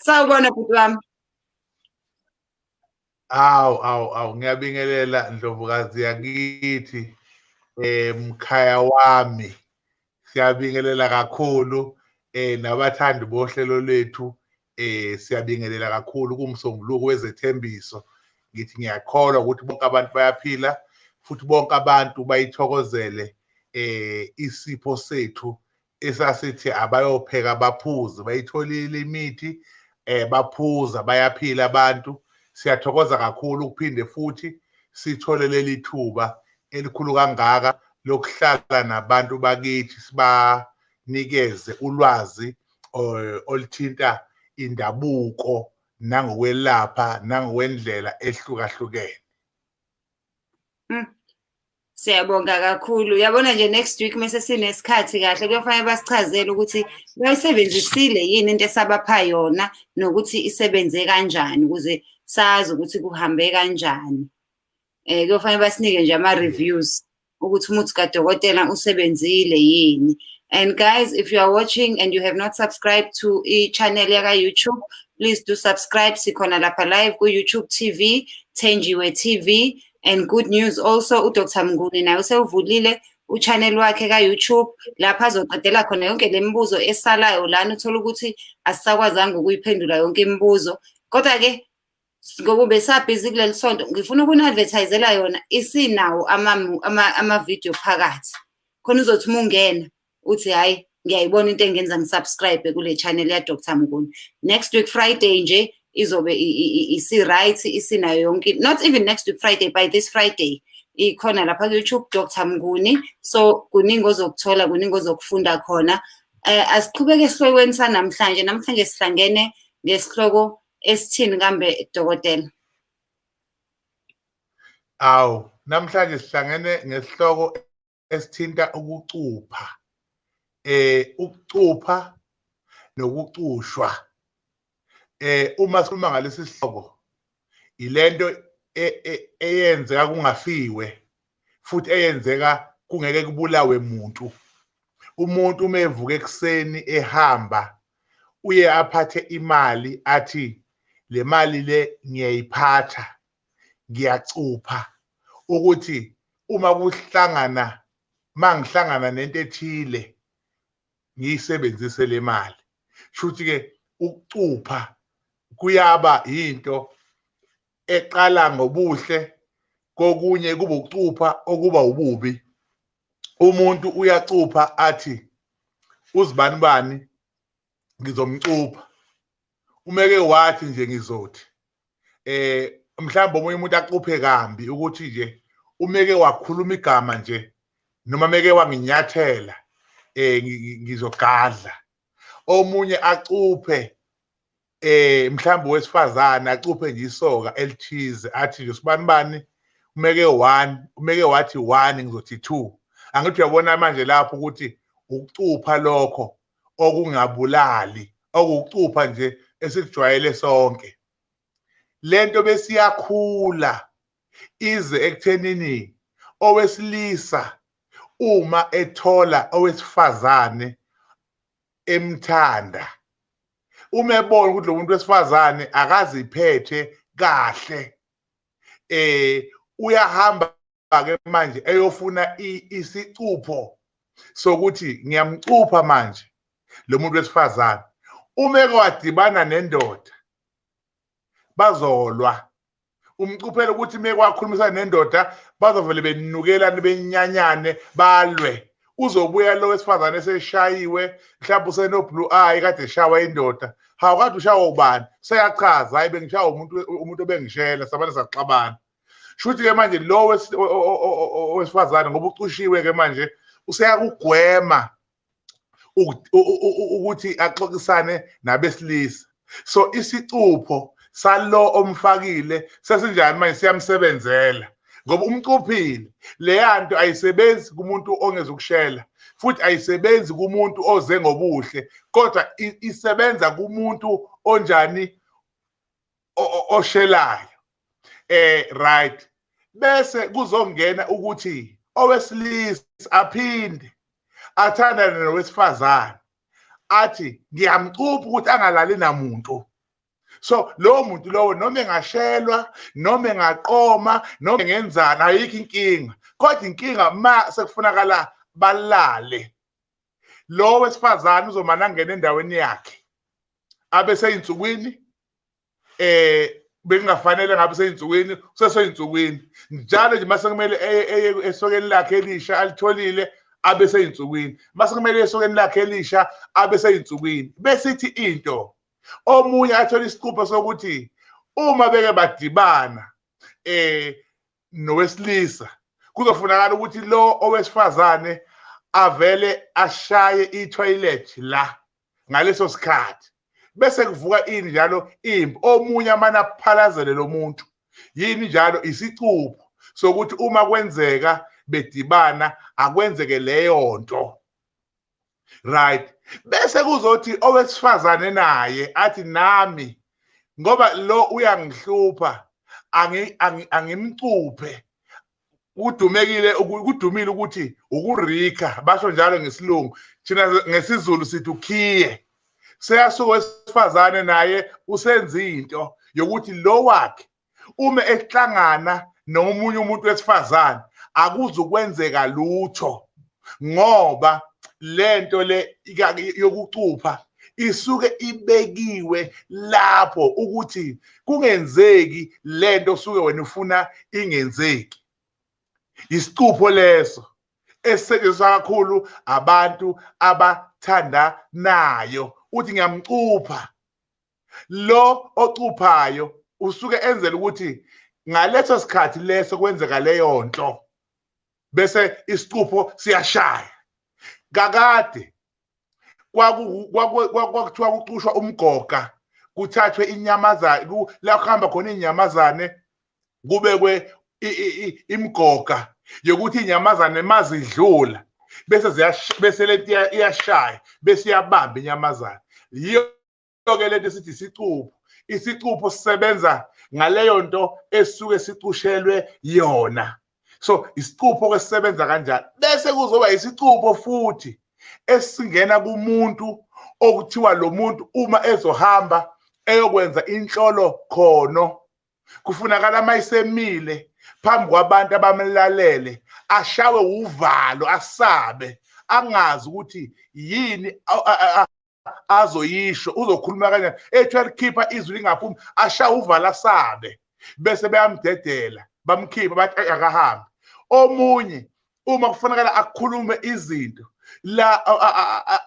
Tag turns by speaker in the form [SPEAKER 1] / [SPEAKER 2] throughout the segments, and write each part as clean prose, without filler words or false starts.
[SPEAKER 1] Sawubona bhuti wami.
[SPEAKER 2] Awu, ngiyabingelela Ndlovukazi yakithi, mkhaya wami. Siyabingelela kakhulu, nabathandi bohlelo lwethu, siyabingelela kakhulu kumsombuluko wezethembiso. Ngithi ngiyakholwa ukuthi bonke abantu bayaphila, futhi bonke abantu bayithokozele isipho sethu esasithi abayopheka baphuze, bayitholile imithi, baphuza, bayaphila abantu. Siyathokoza kakhulu ukuphinde futhi sithole leli thuba elikhulu kangaka lokuhlala nabantu bakithi sibanikeze ulwazi oluthinta indabuko nangokwelapha nangokwendlela ehlukahlukene.
[SPEAKER 1] Siyabonga kakhulu. Uyabona nje next week mase sinesikhathi kahle kuyofanele basichazele ukuthi bayisebenzisile yini into esabapha yona nokuthi isebenze kanjani ukuze sazi ukuthi kuhambe kanjani. Kuyofanele basinike nje ama-reviews ukuthi umuthi kadokotela usebenzile yini. And guys, if you are watching and you have not subscribed to i-channel yaka YouTube, please do subscribe. Sikhona lapha live ku-YouTube TV, Thenjiwe TV. And good news also, uDr. Mnguni naye usewuvulile uchannel wakhe ka-YouTube lapha azoqedela khona yonke le mibuzo esalayo lana uthola ukuthi asisakwazanga ukuyiphendula yonke imibuzo. Kodwa-ke ngoba besabhizi kuleli sonto ngifuna ukuni-advertisela yona isinawo ama-video phakathi. Khona uzothi uma ungena uthi hhayi ngiyayibona into engenza ngisubscribe kule channel ya-Dr. Mnguni. Next week Friday nje izobe isi-right isinayo yonke, not even next week Friday, by this Friday ikhona lapha ku-YouTube Dr. Mnguni. So kuningi ozokuthola, kuningi ozokufunda khona. Asiqhubeke esihlokweni sanamhlanje. Namhlanje sihlangene ngesihloko esithini kambe dokotela?
[SPEAKER 2] Awu, namhlanje sihlangene ngesihloko esithinta ukucupha. Ukucupha nokucushwa. Uma sikhuluma ngalesi sihloko, ilento eyenzeka kungafiwe futhi eyenzeka kungeke kubulawe umuntu. Umuntu uma evuka ekuseni ehamba uye aphathe imali athi le mali le ngiyayiphatha, ngiyacupha ukuthi uma mangihlangana nento ethile ngiyisebenzise le mali. Shuthi ke ukucupha kuyaba into eqala ngobuhle, kokunye kuba ukucupha okuba ububi. Umuntu uyacupha athi uzibani bani ngizomcupha, umeke wathi nje ngizothi. Mhlawumbe omunye umuntu acuphe kambi ukuthi nje umeke wakhuluma igama nje noma meke wanginyathela ngizogadla. Omunye acuphe mhlawumbe wesifazane acuphe nje isoka elithize athi nje sibani bani umeke 1, umeke wathi 1 ngizothi 2. Angithi uyabona manje lapho ukuthi ukucupha lokho okungabulali, okucupha nje esikujwayele sonke. Lento besiyakhula ize ekuthenini owesilisa uma ethola owesifazane emthanda, uma ebona ukuthi lo muntu wesifazane akaziphethe kahle, uyahamba ke manje eyofuna isicupho sokuthi ngiyamcupha manje lo muntu wesifazane. Uma ekwadibana nendoda bazolwa. Umcuphelo ukuthi mekwakhulumisana nendoda bazovele benukelane benyanyane balwe. Uzobuya lo wesifazane eseshayiwe, mhlawumbe useno-blue eye kade eshawa indoda. Hawu kade ushawa ubani? Seyachaza hayi bengishawa umuntu obengishela sabane saxabana. Shuthi-ke manje lo wesifazane ngoba ucushiwe-ke manje useyakugwema ukuthi axoxisane nabesilisa. So isicupho salo omfakile sesinjani manje siyamsebenzela ngoba umcuphile. Leya nto ayisebenzi kumuntu ongezukushela futhi ayisebenzi kumuntu oze ngobuhle, kodwa isebenza kumuntu onjani, oshelayo. Right. Bese kuzongena ukuthi owesilisa aphinde athandane nowesifazane athi ngiyamcupha ukuthi angalali namuntu. So lowo muntu lowo noma engashelwa noma engaqoma noma engenzani ayikho inkinga, kodwa inkinga ma sekufunakala balale. Lo wesifazane uzomana angena endaweni yakhe abe seyinsukwini bekungafanele ngabe seyinsukwini useseyinsukwini njalo nje mase kumele eye esokeni lakhe elisha alitholile abe seyinsukwini, mase kumele esokeni lakhe elisha abe seyinsukwini. Besithi into omunye athola isiqupho sokuthi uma beke badibana nowesilisa kuzofunakala ukuthi lo owesifazane avele ashaye itoilet la ngaleso sikhathi, bese kuvuka ini njalo impi omunye amana aphalazele lo muntu. Yini njalo isicupho sokuthi uma kwenzeka bedibana akwenzeke leyo nto, right? Bese kuzothi owesifazane naye athi nami ngoba lo uyangihlupha angimcuphe. Kudumile ukuthi ukurika basho njalo ngesilungu, thina ngesizulu sithi ukhiye. Seyasuka wesifazane naye usenza into yokuthi lo wakhe uma ehlangana nomunye umuntu wesifazane akuzukwenzeka lutho, ngoba lento le yokucupha isuke ibekiwe lapho ukuthi kungenzeki lento osuke wena ufuna ingenzeki. Isicupho leso esisetshenziswa kakhulu abantu abathandanayo, uthi ngiyamcupha. Lo ocuphayo usuke enzela ukuthi ngaleso sikhathi leso kwenzeka leyo nto bese isicupho siyashaya. Kakade kwakuthiwa kucushwa umgoga, kuthathwe inyamazane la kuhamba khona inyamazane kubekwe imgoga yokuthi inyamazane mazidlula bese lento iyashaya bese iyabamba inyamazane. Yiyo ke lento sithi isicupho. Isicupho sisebenza ngaleyo nto esuke sicushelwe yona. So isicupho ke sisebenza kanjalo. Bese kuzoba isicupho futhi esingena kumuntu okuthiwa lo muntu uma ezohamba eyokwenza inhlolo khono, kufunakala mayisemile phambi kwabantu abamlalele ashawe uvalo, asabe, angazi ukuthi yini azoyisho, uzokhuluma kanjani, ethi alikhipha izwi lingaphumi, ashawe uvalo asabe, bese beyamdedela bamkhipha bathi akahambe. Omunye uma kufunakala akukhulume izinto la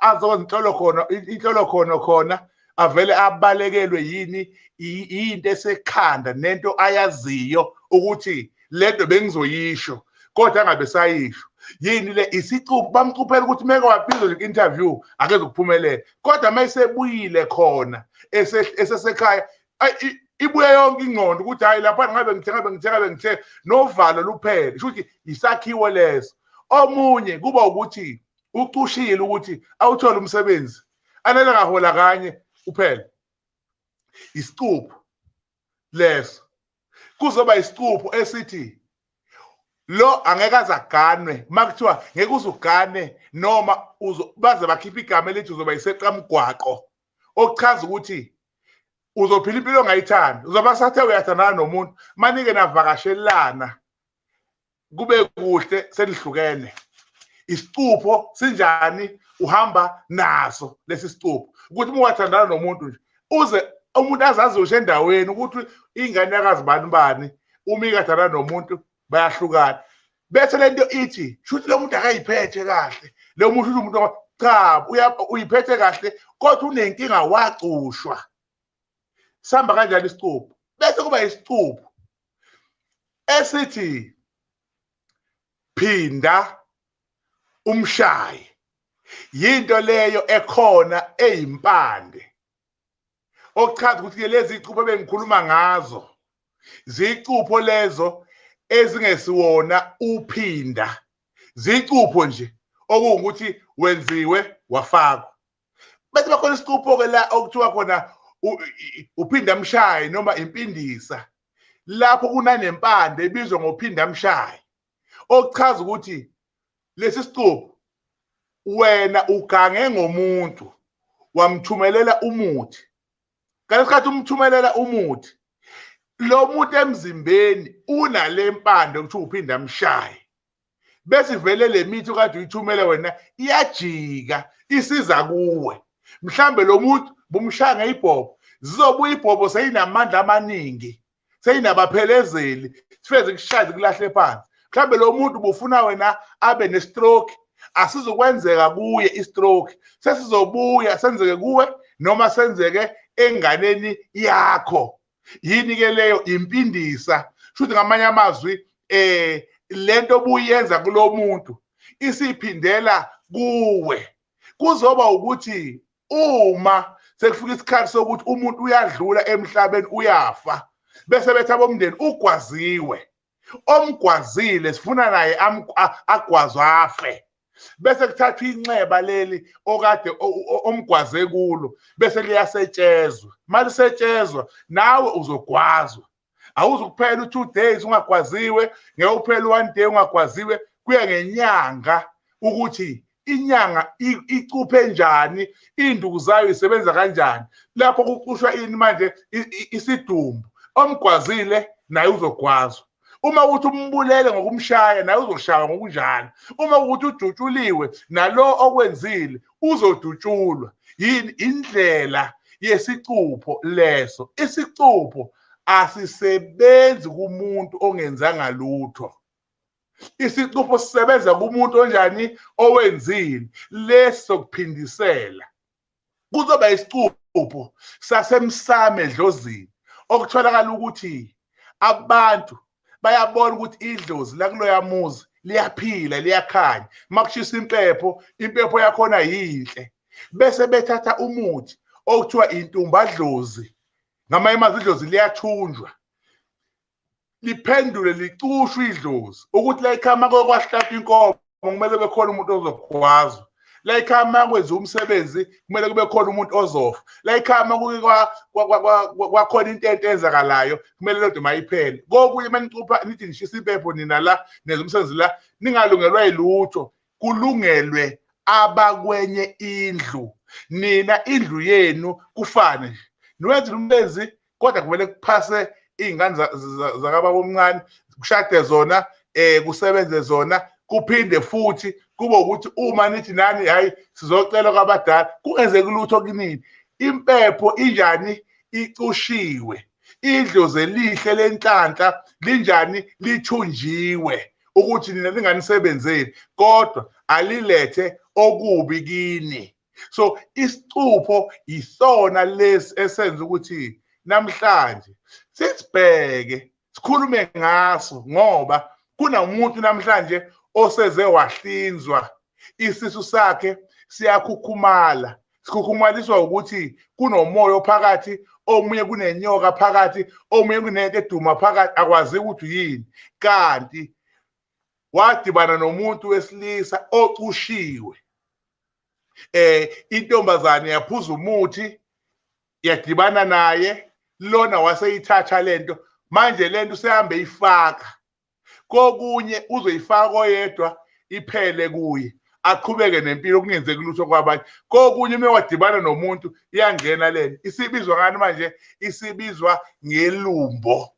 [SPEAKER 2] azokwenza inhlolo khona avele abalekelwe yini into esekhanda nento ayaziyo ukuthi lento bengizoyisho kodwa angabe sayisho. Yini le isicupho, bamcuphela ukuthi meke wabizwa nje interview akeze ukuphumelela, kodwa mayisebuyile khona esesekhaya ibuye yonke ingqondo ukuthi hayi lapha ngabe ngithe novalo luphele, kusho ukuthi isakhiwo leso. Omunye kuba ukuthi ucushile ukuthi awuthole umsebenzi anele ngahola kanye uphela. Isicupho leso kuzoba isicupho esithi lo angeke azaganwe, makuthiwa ngeke uzugane noma baze bakhipha igama elithi uzoba iseqamgwaqo, okuchaza ukuthi uzophila impilo ongayithandi, uzoba sathe uyathandana nomuntu manike navakashelana kube kuhle senihlukene. Isicupho sinjani uhamba naso lesi sicupho ukuthi uma wathandana nomuntu nje uze umuntu azazi ushe endaweni ukuthi ingane yakazi bani uma ikathandana nomuntu bayahlukana, bese lento ithi shuthi lo muntu akayiphethe kahle, lo muntu umuntu cha uyiphethe kahle kodwa unenkinga wacushwa. Samba kanjani isicupho? Bese kuba isicupho esithi phinda umshayi. Yinto leyo ekhona eyimpande, okuchaza ukuthi lezi icupho bengikhuluma ngazo zicupho lezo ezingesiwona uphinda, zicupho nje okuwukuthi wenziwe wafakwa. Bese bakhona isicupho ke la okuthiwa khona uphinda mshayi noma impindisa, lapho kunanempande ebizwa ngophinda mshayi, okuchaza ukuthi lesi sicupho wena ugange ngomuntu wamthumelela umuthi Ngalesikhathi umthumelela umuthi, lo muntu emzimbeni unale mpande ukuthi uphinda amshaye. Bese vele le mithi okade uyithumele wena iyajika isiza kuwe. Mhlambe lo muntu bumshaya ngeyibhobo, zizobuya ibhobo seyinamandla amaningi, seyinabaphelezeli, sifeze kushaye kulahle phansi. Mhlambe lo muntu bufuna wena abe ne-stroke, asizokwenzeka kuye i-stroke, sesizobuya senzeke kuwe noma senzeke enganeni yakho. Yini-ke leyo impindisa, shuthi ngamanye amazwi lento obuyenza kulo muntu isiphindela kuwe. Kuzoba ukuthi uma sekufika isikhathi sokuthi umuntu uyadlula emhlabeni uyafa, bese bethi abomndeni ugwaziwe, omgwazile sifuna naye agwazwe afe. Bese kuthathwa inxeba leli okade omgwaze kulo bese liyasetshezwa. Malisetshezwa nawe uzogwazwa. Awuzukuphela u2 days ungagwaziwe, ngeke uphele 1 day ungagwaziwe. Kuya ngenyanga ukuthi inyanga icuphe njani, induku zayo isebenza kanjani. Lapho kuqushwa ini manje isidumbu. Omgwazile naye uzogwazwa. Uma uthi umbulele ngokumshaya naye uzoshaywa ngokunjalo. Uma ukuthi udutshuliwe nalo okwenzile uzodutshulwa. Yini indlela yesicupho leso? Isicupho asisebenzi kumuntu ongenzanga lutho. Isicupho sisebenza kumuntu onjani? Owenzile. Leso kuphindisela kuzoba isicupho sasemsame edlozini, okutholakala ukuthi abantu bayabona ukuthi idlozi lakuloya muzi liyaphila, liyakhanya. Makushisa impepho, impepho yakhona yinhle. Bese bethatha umuthi okuthiwa intumbadlozi. Ngamanye amazwi idlozi liyathunjwa, liphendule licushwe idlozi, ukuthi la ikhama kwahlatshwa inkomo kumele bekhona umuntu ozogwazwa. La ikhama kwenza umsebenzi kumele kube khona umuntu ozofa. La ikhama kwakhona into eyenzakalayo kumele lento mayiphele. Kokunye manicupha nithi nishisa impepho nina la nenza umsebenzi la ningalungelwa yilutho, kulungelwe abakwenye indlu. Nina indlu yenu kufane nje niwenze umsebenzi, kodwa kumele kuphase iy'ngane zakababa omncane, kushade zona, kusebenze zona, kuphinde futhi kube ukuthi uma nithi nani hayi sizocela kwabadala kungenzeki lutho kinini. Impepho injani icushiwe, idlozi elihle lenhlanhla linjani lithunjiwe, ukuthi nina linganisebenzeli kodwa alilethe okubi kini. So isicupho isona lesi esenza ukuthi namhlanje sisibheke sikhulume ngaso, ngoba kunomuntu namhlanje oseze wahlinzwa, isisu sakhe siyakhukhumala. Sikhukhumaliswa ukuthi kunomoya ophakathi, omunye kunenyoka phakathi, omunye kunento eduma phakathi, akwazi ukuthi yini. Kanti wadibana nomuntu wesilisa ocushiwe. Intombazane yaphuza umuthi, yadibana naye, lona waseyithatha lento, manje lento usehambe ifaka. Kokunye uzoyifaka oyedwa iphele kuye, aqhubeke nempilo kungenzeki lutho kwabanye. Kokunye uma wadibana nomuntu iyangena lento. Isibizwa ngani manje? Isibizwa ngelumbo.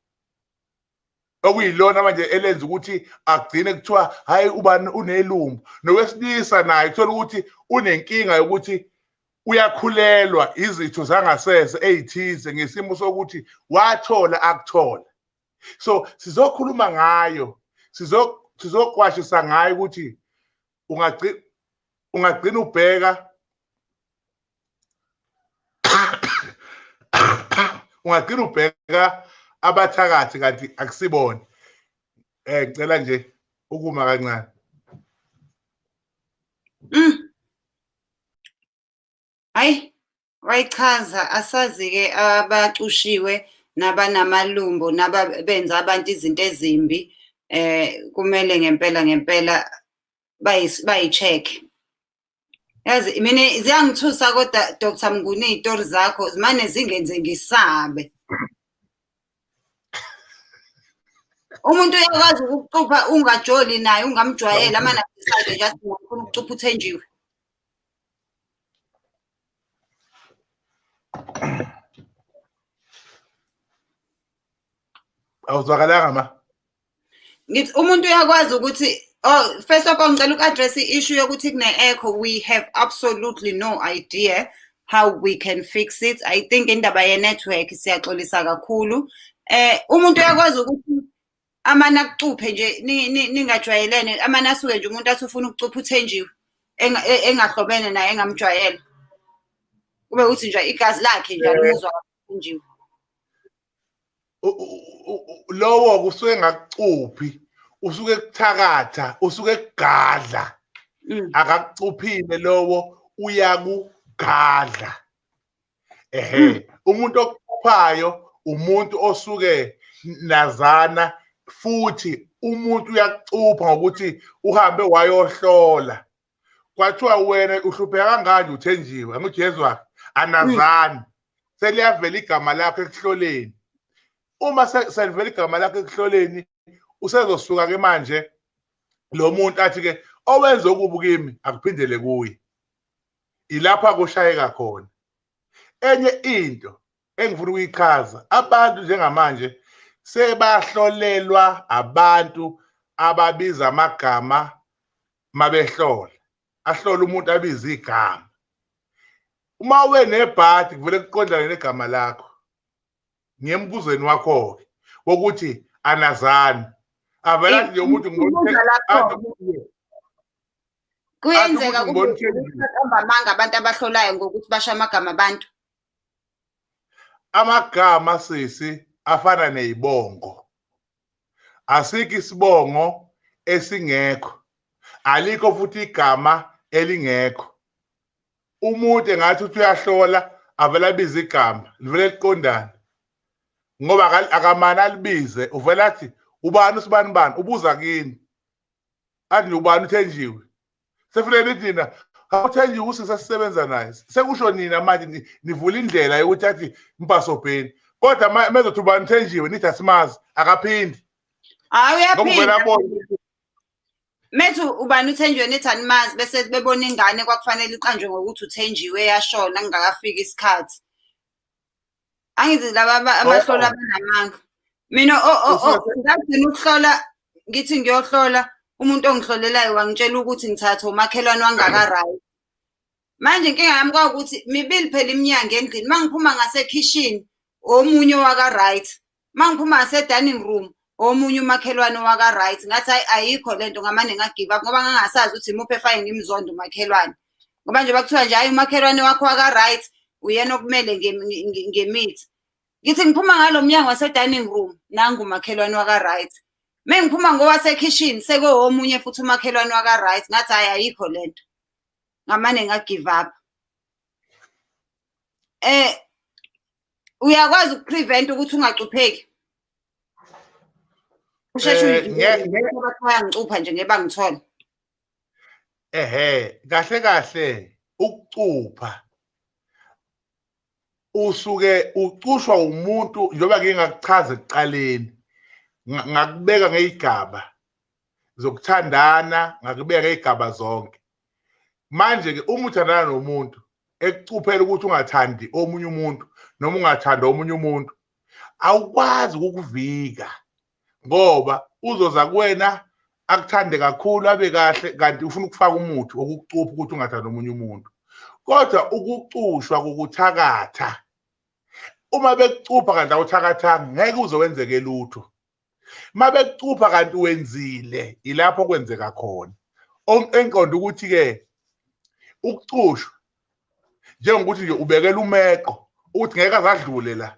[SPEAKER 2] Okuyilona manje elenza ukuthi agcine kuthiwa hayi ubani unelumbu. Nowesilisa naye kuthola ukuthi unenkinga yokuthi uyakhulelwa izitho zangasese ezithize ngesimo sokuthi wathola akuthola. So sizokhuluma ngayo, sizoqwashisa ngayo ukuthi ungagcina ubheka ungagcina ubheka abathakathi kanti akusibona. Ngicela nje ukuma kancane.
[SPEAKER 1] Hayi, wayichaza. Asazi-ke abacushiwe nabanamalumbo nabenza abantu izinto ezimbi, kumele ngempela bayi-check. Yazi mina ziyangithusa kodwa Dr. Mnguni iy'tori zakho zimane zingenze ngisabe. Umuntu uyakwazi ukucupha ungajoli naye, ungamjwayeli, amanabisade nje athi ngifuna ukucupha uthenjiwe.
[SPEAKER 2] awuzwakalanga ma
[SPEAKER 1] ngithi umuntu uyakwazi ukuthi first of all ngicela uku-address i-issue yokuthi kune-echo. We have absolutely no idea how we can fix it. I think indaba ye-network siyaxolisa kakhulu. Umuntu uyakwazi ukuthi amane akucuphe nje ningajwayelene, amane asuke nje umuntu athi ufuna ukucupha uThenjiwe engahlobene naye engamjwayela. Kube ukuthi nje igazi lakhe nje alimuzwa kaThenjiwe.
[SPEAKER 2] Lowo kusuke ngakucuphi, usuke kuthakatha, usuke kugadla. Akakucuphile lowo, uyakugadla. Umuntu okucuphayo umuntu osuke nazana, futhi umuntu uyakucupha ngokuthi uhambe wayohlola. Kwathiwa wena uhlupheka kangani uThenjiwe, angithi yezwa anazani. Seliyavela igama lakho ekuhloleni. Uma selivela igama lakho ekuhloleni, usezosuka ke manje lo muntu athi ke owenza okubi kimi akuphindele kuye. Ilapha kushayeka khona. Enye into engifuna ukuyichaza, abantu njengamanje sebahlolelwa abantu ababiza amagama mabehlola. Ahlola umuntu abiza igama. Uma wenebhadi kuvele kuqondane negama lakho. Ngiyembuzweni wakho wokuthi anazani. Avela nje umuntu
[SPEAKER 1] kuyenzeka amanga abantu abahlolayo ngokuthi basha amagama abantu.
[SPEAKER 2] Amagama sisi afana nezibongo. Asikho isibongo esingekho. Alikho futhi igama elingekho. Umuntu engathi uthi uyahlola avela biza igama, livele liqondane. Ngoba akamana alibize, uvela athi ubani usibani bani, ubuza kini. Athi ubani uThenjiwe. Sefuna thina uThenjiwe usisisebenza naye. Sekusho nina manje nivula indlela yokuthi athi mpasobheni. Kodwa mezothi ubani uThenjiwe nithi asimazi, akaphindi.
[SPEAKER 1] Hayi uyaphinda. Methu ubani uThenjiwe nithi animazi bese bebona ingane kwakufanele iqanjwe ngokuthi uThenjiwe yashona ngakafika isikhathi. Angithi laba abahlola abanamanga. Mina ngagcina ukuhlola, ngithi ngiyohlola umuntu ongihlolelayo wangitshela ukuthi ngithatha umakhelwane wangaka-right. Manje inkinga yami kwaukuthi mibili phela iminyango endlini. Mangiphuma ngasekitchen omunye waka-right. Mangiphuma ngase-dining room omunye umakhelwane waka-right. Ngathi ayikho lento ngamane ngagive up ngoba ngangasazi ukuthi imuphi efake ngimzonda umakhelwane. Ngoba nje bakuthiwa nje hayi umakhelwane wakho waka-right uyena okumele ngemithi. Ngithi ngiphuma ngalo mnyango wase-dining room nangu umakhelwane waka-right. Mengiphuma ngowasekitchen seke omunye futhi umakhelwane waka-right. Ngathi hayi ayikho lento. Ngamane ngagive up. Uyakwazi ukuprevent ukuthi ungacupheki. Usheshe ngicupha nje ngeba ngithola.
[SPEAKER 2] Kahle kahle ukucupha usuke ucushwa umuntu njengoba ngingakuchaza ekuqaleni. Ngakubeka ngezigaba zokuthandana, ngakubeka ngezigaba zonke. Manje ke uma uthandana nomuntu ekucuphela ukuthi ungathandi omunye umuntu noma ungathanda omunye umuntu, awukwazi ukuvika ngoba uzoza kuwena akuthande kakhulu abe kahle kanti ufuna ukufaka umuthi okucupha ukuthi ungathanda omunye umuntu. Kodwa ukucushwa kokuthakatha, uma bekucupha kanti awuthakathanga ngeke uzowenzeke lutho. Uma bekucupha kanti wenzile ilapho kwenzeka khona. Enqonda ukuthi ke ukucushwa njengokuthi nje ubekela umeqo ukuthi ngeke azadlule la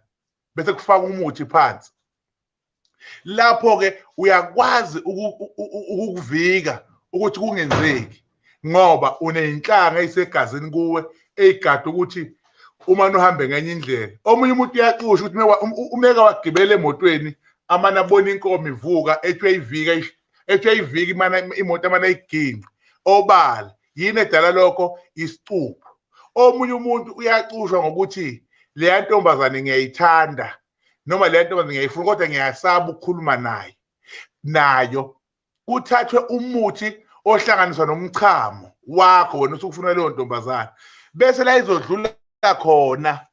[SPEAKER 2] bese kufaka umuthi phansi. Lapho ke uyakwazi ukuvika ukuthi kungenzeki ngoba unenhlanga ezisegazini kuwe eyigada ukuthi uma uhambe ngenye indlela. Omunye umuntu uyacusha ukuthi umeka wagibela emotweni amana abona inkomo ivuka ethwayivika imana imoto amana iginqi obala yini edala lokho isicupho. Omunye umuntu uyacushwa ngokuthi le ntombazane ngiyayithanda noma le ntombazane ngiyayifuna kodwa ngiyasaba ukukhuluma nayo. Kuthathwe umuthi ohlanganiswa nomchamo wakho wena usukufuna leyo ntombazane bese la izodlula khona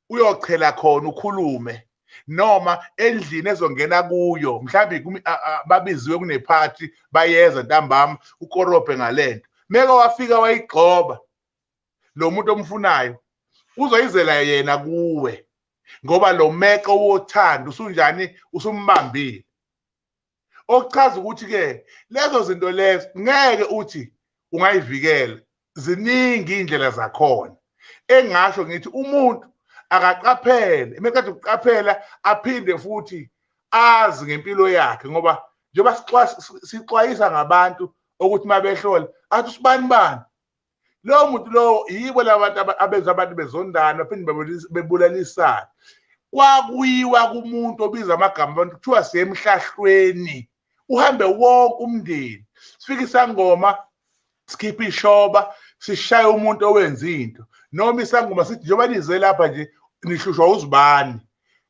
[SPEAKER 2] uyochela khona ukhulume noma endlini ezongena kuyo mhlawumbe babiziwe kunephathi bayeza ntambama ukorobhe ngalento meke wafika wayigxoba lo muntu omfunayo uzoyizela yena kuwe ngoba lo meko wothando usunjani usumbambile okuchaza ukuthi ke lezo zinto lezo ngeke uthi ungayivikela ziningi indlela zakhona engasho ngithi umuntu akaqaphele emekade ukuqaphela aphinde futhi azi ngempilo yakhe ngoba njengoba sixwayisa ngabantu ukuthi mabehlola athi usibani lo muntu lo yibo labantu abenza abantu bezondana baphinde bebulalisana kwakuyiwa kumuntu obiza amagama abantu kuthiwa siyemhlahlweni uhambe wonke umndeni sifike isangoma sikhipha ishoba sishaya umuntu owenza into noma isangoma sithi njengoba nize lapha nje nihlushwa uzibani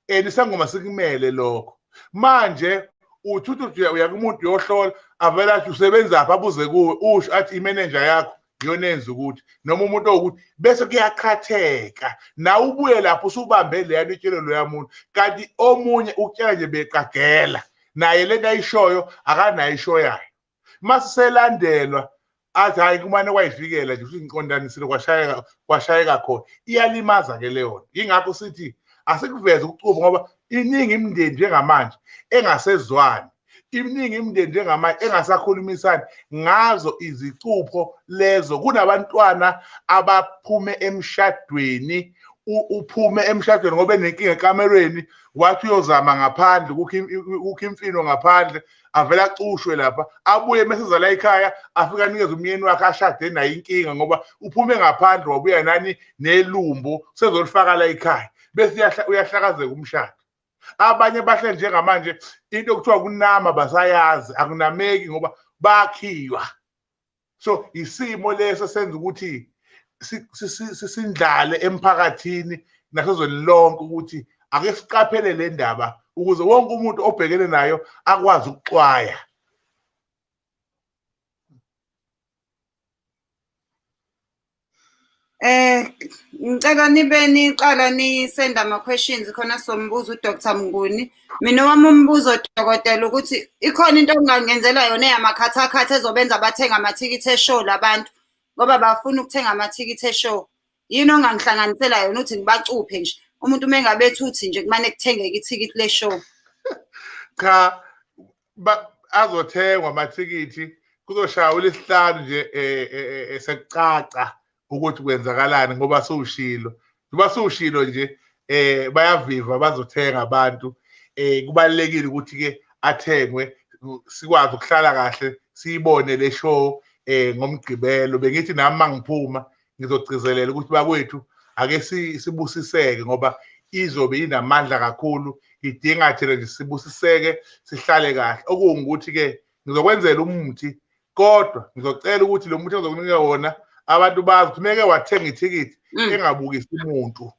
[SPEAKER 2] isangoma sikumele lokho manje uthi uya kumuntu yohlola avela athi usebenza apha abuze kuwe usho athi imanager yakho yonenza ukuthi noma umuntu okuthi bese kuyaqhatheka na ubuye lapho usubambe leya litshelo loya muntu kanti omunye ukutshela nje beqagela naye lento ayishoyo akanayo isho yayo masiselandelwa athi hayi kumane kwayifikela nje usinqondanisile kwashayeka khona iyalimaza ke leyo ingakho sithi asikuveze ukucuba ngoba iningi imindeni njengamanje engasezwani iminingi imindeni njengamanje engasakhulumisani ngazo izicupho lezo kunabantwana abaphume emshadweni uphume emshadweni ngoba enenkinga ekamerweni wathi uyozama ngaphandle kukho imfino ngaphandle avela acushwe lapha abuye meseza la ekhaya afika nikeza umyeni wakhe ashade nayo inkinga ngoba uphume ngaphandle wabuya nani nelumbu sezolifaka la ekhaya bese uyahlakazeka umshado abanye bahle njengamanje into okuthiwa kunama basayazi akunameki ngoba bakhiwa so isimo leso senza ukuthi sisindlale emphakathini nasezweni lonke ukuthi ake siqaphele le ndaba ukuze wonke umuntu obhekene nayo akwazi ukuxwaya
[SPEAKER 1] ngicela nibe niqala nisenda ama-questions khona sombuza uDr. Mnguni mina wami umbuzo dokotela ukuthi ikhona into ongangenzela yona eyamakhathakhatha ezobenza bathenga amathikithi eshow labantu ngoba bafuna ukuthenga amathikithi eshow yini ongangihlanganisela yona uthi ngibacuphe nje umuntu uma engabethi uthi nje kumane kuthengeke ithikithi le-show
[SPEAKER 2] cha azothengwa amathikithi kuzoshaya uLesihlanu nje sekucaca ukuthi kwenzakalani ngoba sushilo nje bayaviva bazothenga abantu kubalekile ukuthi ke athengwe sikwazi ukuhlala kahle siyibone le show ngomgqibelo bengithi nami mangiphuma ngizogcizelela ukuthi bakwethu ake sibusiseke ngoba izobe inamandla kakhulu idinga thina nje sibusiseke sihlale kahle okungukuthi ke ngizokwenzela umuthi kodwa ngizocela ukuthi lo muthi ozokunika wona abantu bazi ukuthi meke wathenga ithikithi engabukisi umuntu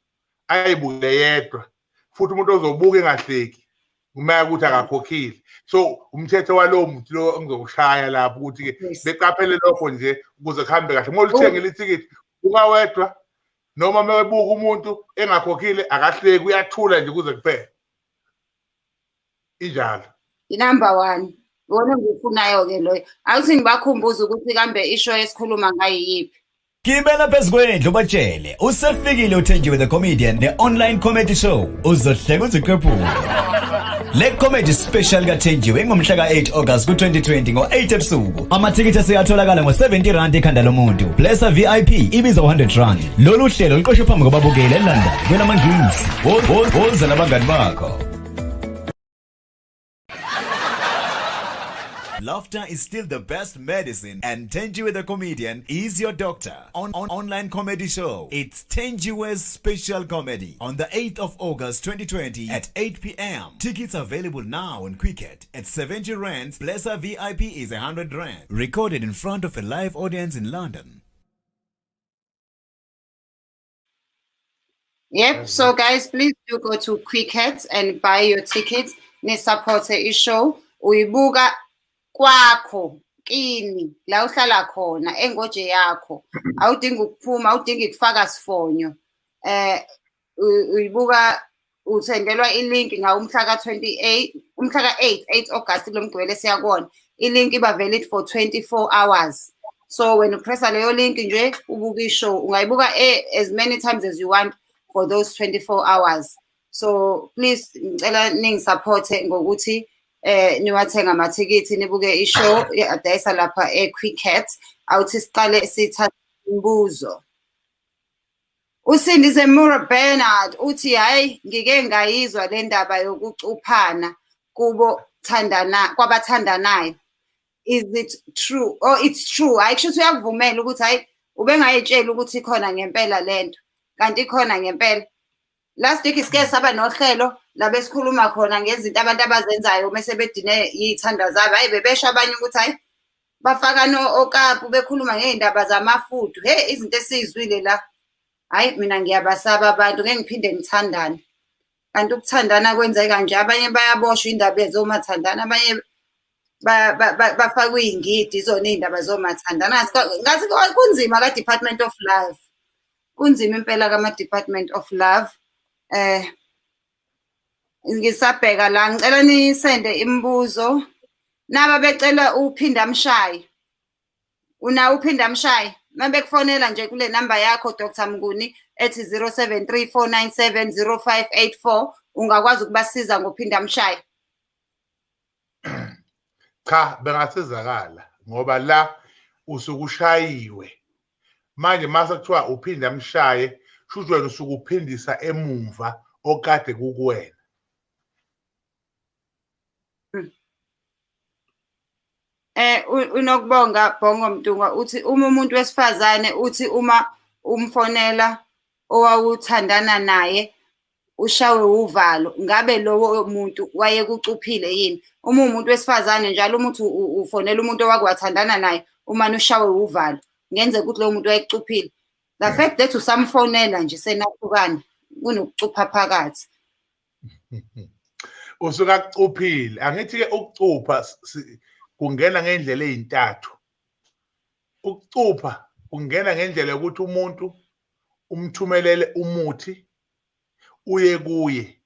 [SPEAKER 2] ayibukele yedwa futhi umuntu ozobuka engahleki uma ukuthi akakhokhile so umthetho walowo muntu lo engizokushaya lapho ukuthi ke beqaphele lokho nje ukuze kuhambe kahle uma ulithengile ithikithi ukawedwa noma mebuka umuntu engakhokhile akahleki uyathula nje kuze kuphele injalo
[SPEAKER 1] i-number 1 wona engifunayo ke loyo awuthi ngibakhumbuza ukuthi kambe isho esikhuluma ngayiyiphi
[SPEAKER 3] Gibela phezukwendlu batshele usefikile uThenjiwe the Comedian the online comedy show uzohleka uziqephule le comedy special kaThenjiwe ngomhla ka8 August ku2020 ngo8 ebusuku amathikithi aseyatholakala ngo70 ekhanda lomuntu Blesser VIP ibiza 100 lolu hlelo liqoshwe phambi kwababukeli eLondon kwelamangisi woza nabangani bakho. Laughter is still the best medicine, and Thenjiwe the Comedian is your doctor. On online comedy show, it's Thenjiwe's special comedy on the 8th of August 2020 at 8 p.m. Tickets available now on Quicket at 70 rands. Blesser VIP is 100 rand. Recorded in front of a live audience in London.
[SPEAKER 1] Yep, so guys, please do go to Quicket and buy your tickets. Ni support i-show. Uyibuka kwakho kini la uhlala khona engoje yakho awudingi ukuphuma awudingi ukufaka sifonyo uyibuka uthengelwa ilink ngawumhla ka-28 umhla ka-8 August lo mgibelo esiyakuwona. Ilink iba valid for 24 hours. So when upressa leyo link nje ubuka ishow, ungayibuka as many times as you want for those 24 hours. So please ngicela ningisupport ngokuthi niwathenga amathikithi nibuke ishow adayisa lapha eQuicket. Awuthi siqale sithatha imibuzo. Usindise Mura Bernard uthi hayi ngike ngayizwa le ndaba yokucuphana kubo kwabathandanayo. Is it true? Oh, it's true. Hayi kusho ukuthi uyakuvumela ukuthi hayi ubengayitshela ukuthi khona ngempela lento. Kanti khona ngempela. Last week isike saba nohlelo labe sikhuluma khona ngezinto abantu abazenzayo mase bedine yithanda zabo. Hayi bebesho abanye ukuthi hayi bafaka no okapu bekhuluma ngeindaba zamafudu. Hey izinto esizwile la. Hayi mina ngiyabasaba abantu ngeke ngiphinde ngithandane. Kanti ukuthandana kwenzeka nje abanye bayaboshwa indaba ezomathandana abanye bafakwe ingidi izona indaba zomathandana. Ngathi kunzima ka Department of Love. Kunzima impela kama Department of Love. Ngisabheka la ngicela nisende imibuzo. Naba becela uphinda mshayi. Una uphinda mshayi. Mabekufonela nje kule number yakho Dr. Mnguni ethi 0734970584 ungakwazi ukubasiza ngophinda mshayi.
[SPEAKER 2] Cha bengasizakala ngoba la usukushayiwe. Manje mase kuthiwa uphinda mshaye kusho wena usukuphindisa emumva okade kukuwena.
[SPEAKER 1] Unokubonga Bhongo Mtunga uthi uma umuntu wesifazane uthi uma umfonela owawuthandana naye ushawe uvalo ngabe lowo muntu wayekucuphile yini? Uma umuntu wesifazane njalo umuntu ufonela umuntu owakwathandana naye uma ushawe uvalo ngenze ukuthi lowo muntu wayekucuphile. The fact that usamfonela nje senahlukana kunokucupha phakathi.
[SPEAKER 2] Usuka kucuphile. Angithi ke ukucupha kungena ngendlela ezintathu. Ukucupha kungena ngendlela yokuthi umuntu umthumelele umuthi uye kuye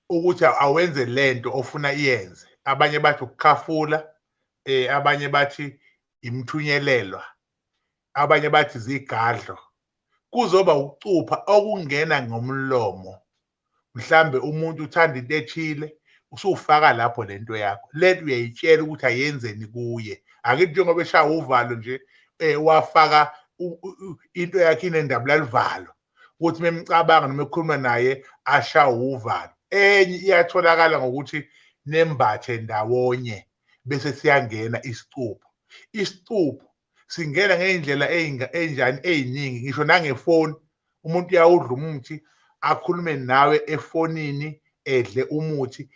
[SPEAKER 2] ukuthi awenze lento ofuna iyenze. Abanye bathi ukukhafula, abanye bathi imthunyelelwa, abanye bathi zigadlo. Kuzoba ukucupha okungena ngomlomo. Mhlambe umuntu uthanda into ethile usufaka lapho lento yakho. Lento uyayitshela ukuthi ayenzeni kuye. Akithi njengoba eshaya uvalo nje wafaka into yakhe inendaba lalivalo. Ukuthi memcabanga noma ekhuluma naye asha uvalo. Enye iyatholakala ngokuthi nembathe ndawonye bese siyangena isicupho. Isicupho singena ngeindlela enjani eziningi ngisho nangefoni umuntu uyawudla umuthi akhulume nawe efonini edle umuthi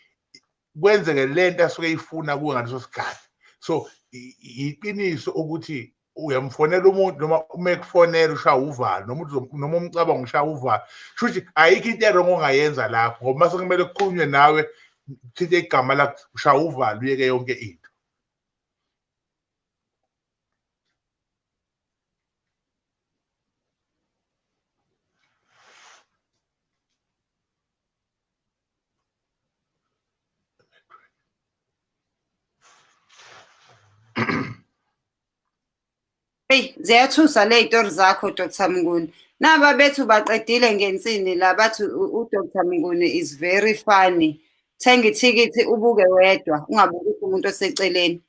[SPEAKER 2] kwenzeke lento asuke ifuna kuwe ngaleso sikhathi. So iqiniso ukuthi uyamfonela umuntu noma uma ekufonela ushaya uvalo noma umcabanga ushaya uvalo. Shuthi ayikho into erongo ongayenza lapho ngoba mase kumele kukhulunywe nawe uthethe igama lakho ushaya uvalo uyeke yonke into.
[SPEAKER 1] Hey, ziyathusa le zitori zakho Dr. Mnguni. Naba bethu baqedile ngensini la bathi uDr. Mnguni is very funny. Thenga ithikithi ubuke wedwa, ungabuki umuntu oseceleni.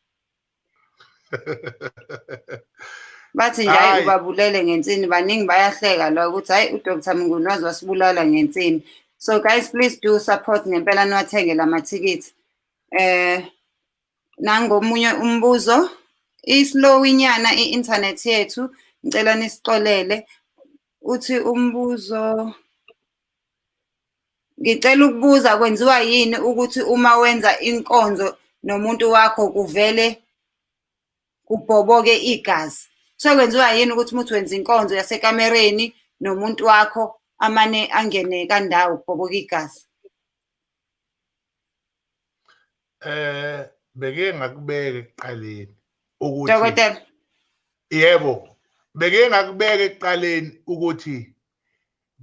[SPEAKER 1] Bathi nje hayi ubabulele ngensini baningi bayahleka la ukuthi hayi uDr. Mnguni wazosibulala ngensini. So guys please do support ngempela niwathenge lamathikithi. Nangomunye umbuzo islow inyana i-internet yethu ngicela nisixolele uthi umbuzo ngicela ukubuza kwenziwa yini ukuthi uma wenza inkonzo nomuntu wakho kuvele kubhoboke igazi. So kwenziwa yini ukuthi umuntu wenza inkonzo yasekamereni nomuntu wakho amane angene kandawo kubhoboka igazi?
[SPEAKER 2] Beke ngakubeka ekuqaleni ukuthi
[SPEAKER 1] Dokotela
[SPEAKER 2] yebo beke ngakubeka ekuqaleni ukuthi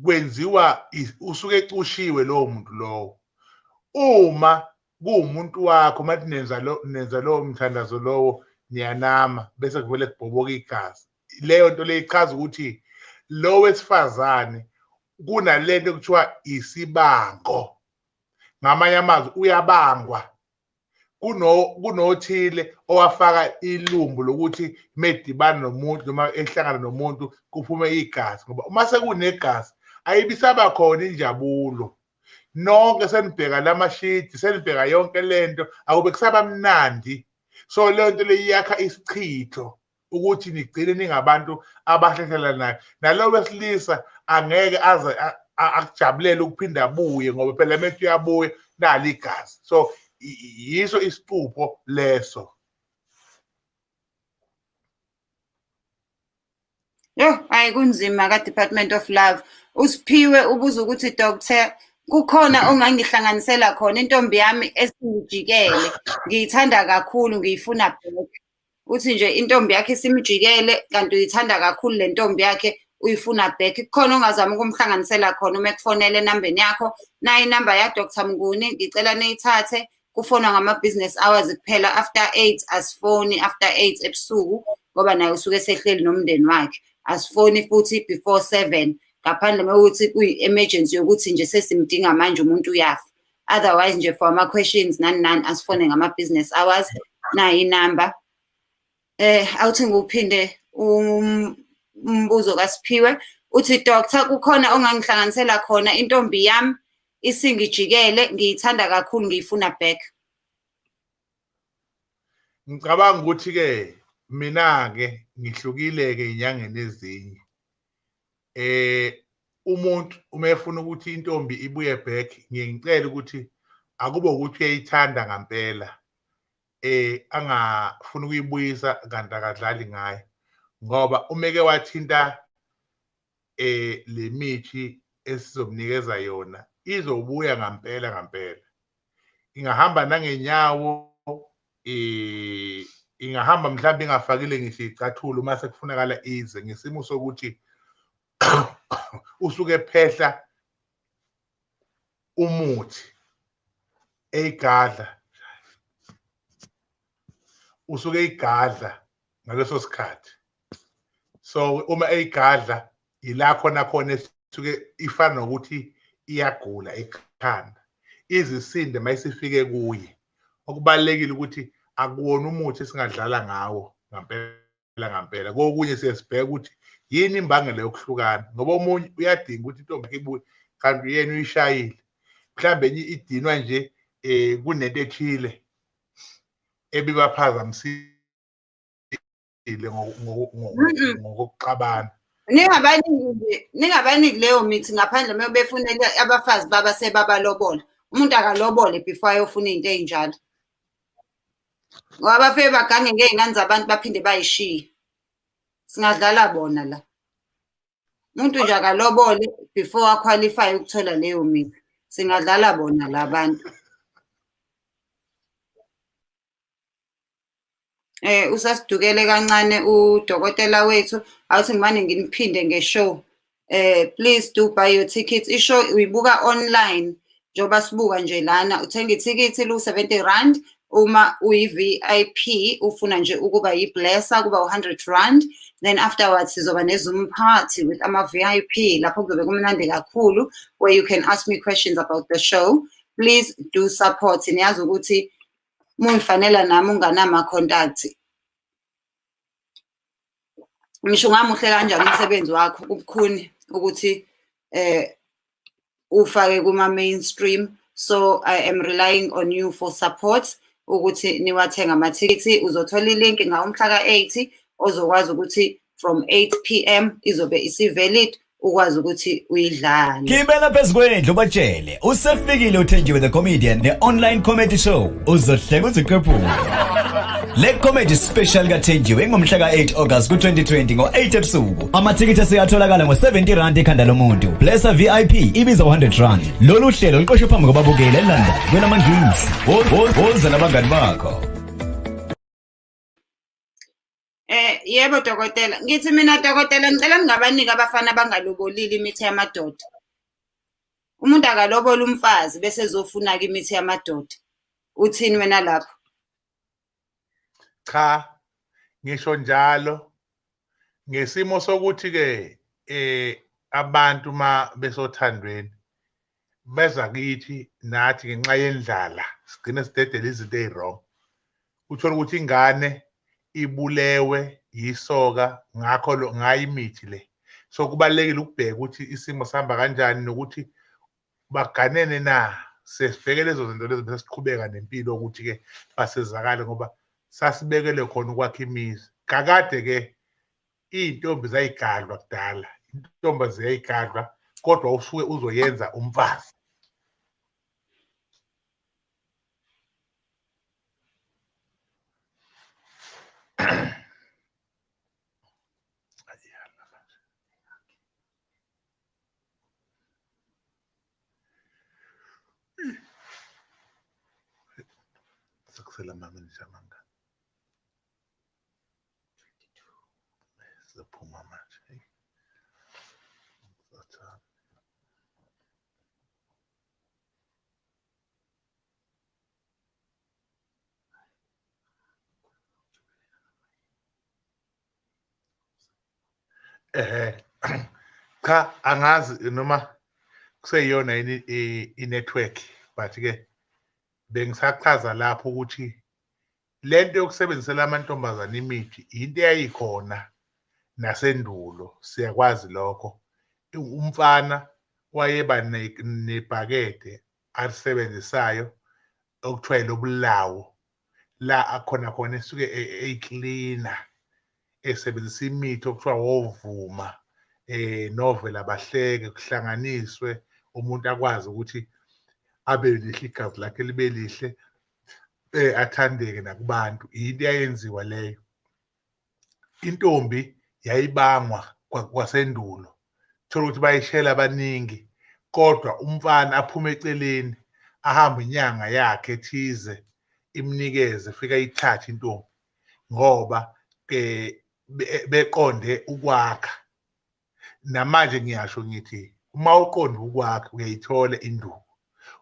[SPEAKER 2] kwenziwa usuke ecushiwe lowo muntu lowo. Uma kuwumuntu wakho mathi nenza lowo mthandazo lowo niyanama bese kuvele kubhoboka igazi, leyo nto le ichaza ukuthi lo wesifazane kunalento ekuthiwa isibango, ngamanye amazwi uyabangwa. Kunothile owafaka ilumbu lokuthi medibana nomuntu noma ehlangana nomuntu kuphume igazi, ngoba uma sekunegazi ayibisaba khona injabulo. Nonke senibheka lamashidi, senibheka yonke lento, akube kusaba mnandi. So leyo nto le iyakha isichitho ukuthi nigcine ningabantu abahlehlela nalo wesilisa angeke aze akujabulele ukuphinda abuye ngoba phela methi uyabuya nali igazi. So yiso isipupho leso.
[SPEAKER 1] Yo, ayikunzima ka Department of Love. Usiphiwe ubuza ukuthi doctor kukhona ongangihlanganisela khona intombi yami esingijikele, ngiyithanda kakhulu ngiyifuna back. Uthi nje intombi yakhe isimjikele kanti uyithanda kakhulu le ntombi yakhe uyifuna back. Kukhona ongazama ukumhlanganisela khona uma kufonele enambeni yakho. Nayi inamba ya Dr. Mnguni ngicela niyithathe. Kufonwa ngama-business hours kuphela, after 8 asifoni, after 8 ebusuku ngoba naye usuke esehleli nomndeni wakhe. Asifoni futhi before 7 ngaphandle mewukuthi kuyi-emergency yokuthi nje sesimdinga manje umuntu uyafa. Otherwise nje for ama-questions nani asifone ngama-business hours. Nayi inamba awuthi nguphinde umbuzo kaSiphiwe uthi doctor kukhona ongangihlanganisela khona intombi yami isingijikele ngiyithanda kakhulu ngiyifuna back.
[SPEAKER 2] Ngicabanga ukuthi ke mina ke ngihlukile ke inyangeni ezinye. Umuntu uma efuna ukuthi intombi ibuye back, ngiyicela ukuthi akube ukuthi uyayithanda ngempela. Angafuna ukuyibuyisa kanti akadlali ngayo ngoba umeke wathinta le mithi esizomnikeza yona izobuya ngempela. Ingahamba nangenyawo, ingahamba mhlawumbe ingafakile ngisho icathulo uma sekufunakala ize ngesimo sokuthi usuke phehla umuthi eyigadla, usuke eyigadla ngaleso sikhathi. So uma eyigadla ila khona esuke ifana nokuthi iyagula ekhanda, izisinde mayisifike kuye. Okubalekile ukuthi akuwona umuthi esingadlala ngawo ngempela. Kokunye siyasibheka ukuthi yini imbangela yokuhlukana ngoba omunye uyadinga ukuthi intombi ibuye kanti yena uyishayile. Mhlambe idinwa nje kunento ethile ebibaphazamisile ngokuxabana.
[SPEAKER 1] Ningabaniki leyo mithi ngaphandle uma befunele abafazi baba sebabalobola. Umuntu akalobole before ayofuna into eyinjalo. Ngoba bafike bagange ngey'ngane zabantu baphinde bayishiye. Singadlala bona la. Umuntu nje akalobole before aqualify ukuthola leyo mithi. Singadlala bona la bantu. Usasidukele kancane udokotela wethu awuthi ngimane nginiphinde ngeshow. Please do buy your tickets. Ishow uyibuka online njengoba sibuka nje lana. Uthenga ithikithi lu-R70. Uma uyi-VIP ufuna nje ukuba yi-blesser kuba u-R100. Then afterwards sizoba ne-Zoom party with ama-VIP lapho kuzobe kumnandi kakhulu where you can ask me questions about the show. Please do support. Niyazi ukuthi mungifanela nami unganama-contact. Ngisho ngamuhle kanjani umsebenzi wakho kubukhuni ukuthi ufake kuma-mainstream. So I am relying on you for support ukuthi niwathenga amathikithi. Uzothola ilink ngomhla ka-8 ozokwazi ukuthi from 8 p.m. izobe isi-valid ukwazi ukuthi uyidlale.
[SPEAKER 3] Gibela phezukwendlu ubatshele usefikile uThenjiwe the Comedian, the online comedy show. Uzohleka uziqephule. Le comedy special kaThenjiwe ngomhla ka-8 August ku-2020 ngo-8 ebusuku. Amathikithi aseyatholakala ngo-R70 ekhanda lomuntu. Blesser VIP ibiza R100. Lolu hlelo liqoshwe phambi kwababukeli eLondon kwelamangisi. Woza nabangani bakho.
[SPEAKER 1] Yebo dokotela, ngithi mina dokotela ngicela ningabanika abafana abangalobolile imithi yamadoda. Umuntu akalobola umfazi bese ezofuna-ke imithi yamadoda. Uthini wena lapho?
[SPEAKER 2] Cha, ngisho njalo ngesimo sokuthi ke abantu ma besothandweni beza kithi nathi ngenxa yendlala sigcine sidedela izinto ezirong. Uthola ukuthi ingane ibulewe yisoka ngakho ngayo imithi le. So kubalekile ukubheka ukuthi isimo sihamba kanjani nokuthi baganene na. Sesibheke lezo zinto lezo bese siqhubeka nempilo ukuthi ke basezakale ngoba sasibekele khona ukwakha imizi. Kakade ke intombi zayigadlwa kudala. Intombi ziyayigadlwa kodwa usuke uzoyenza umfazi. Sakusela mama nishamanga. Sizophuma manje. Cha angazi noma kuseyiyona yini i-network but ke bengisachaza lapho ukuthi lento yokusebenzisela amantombazane imithi into eyayikhona nasendulo siyakwazi lokho. Umfana wayeba nebhakede alisebenzisayo okuthiwa ilobulawo la akhona khona esuke eyiklina esebenzisa imithi okuthiwa wovuma novela bahleke kuhlanganiswe umuntu akwazi ukuthi abe lihle igazi lakhe libe lihle athandeke nakubantu. Into eyayenziwa leyo. Intombi yayibangwa kwasendulo. Thola ukuthi bayishela abaningi kodwa umfana aphume eceleni ahamba inyanga yakhe ethize imnikeze fika ithathe intombi ngoba beqonde ukwakha. Namanje ngiyasho ngithi uma uqonde ukwakha uyayithola induku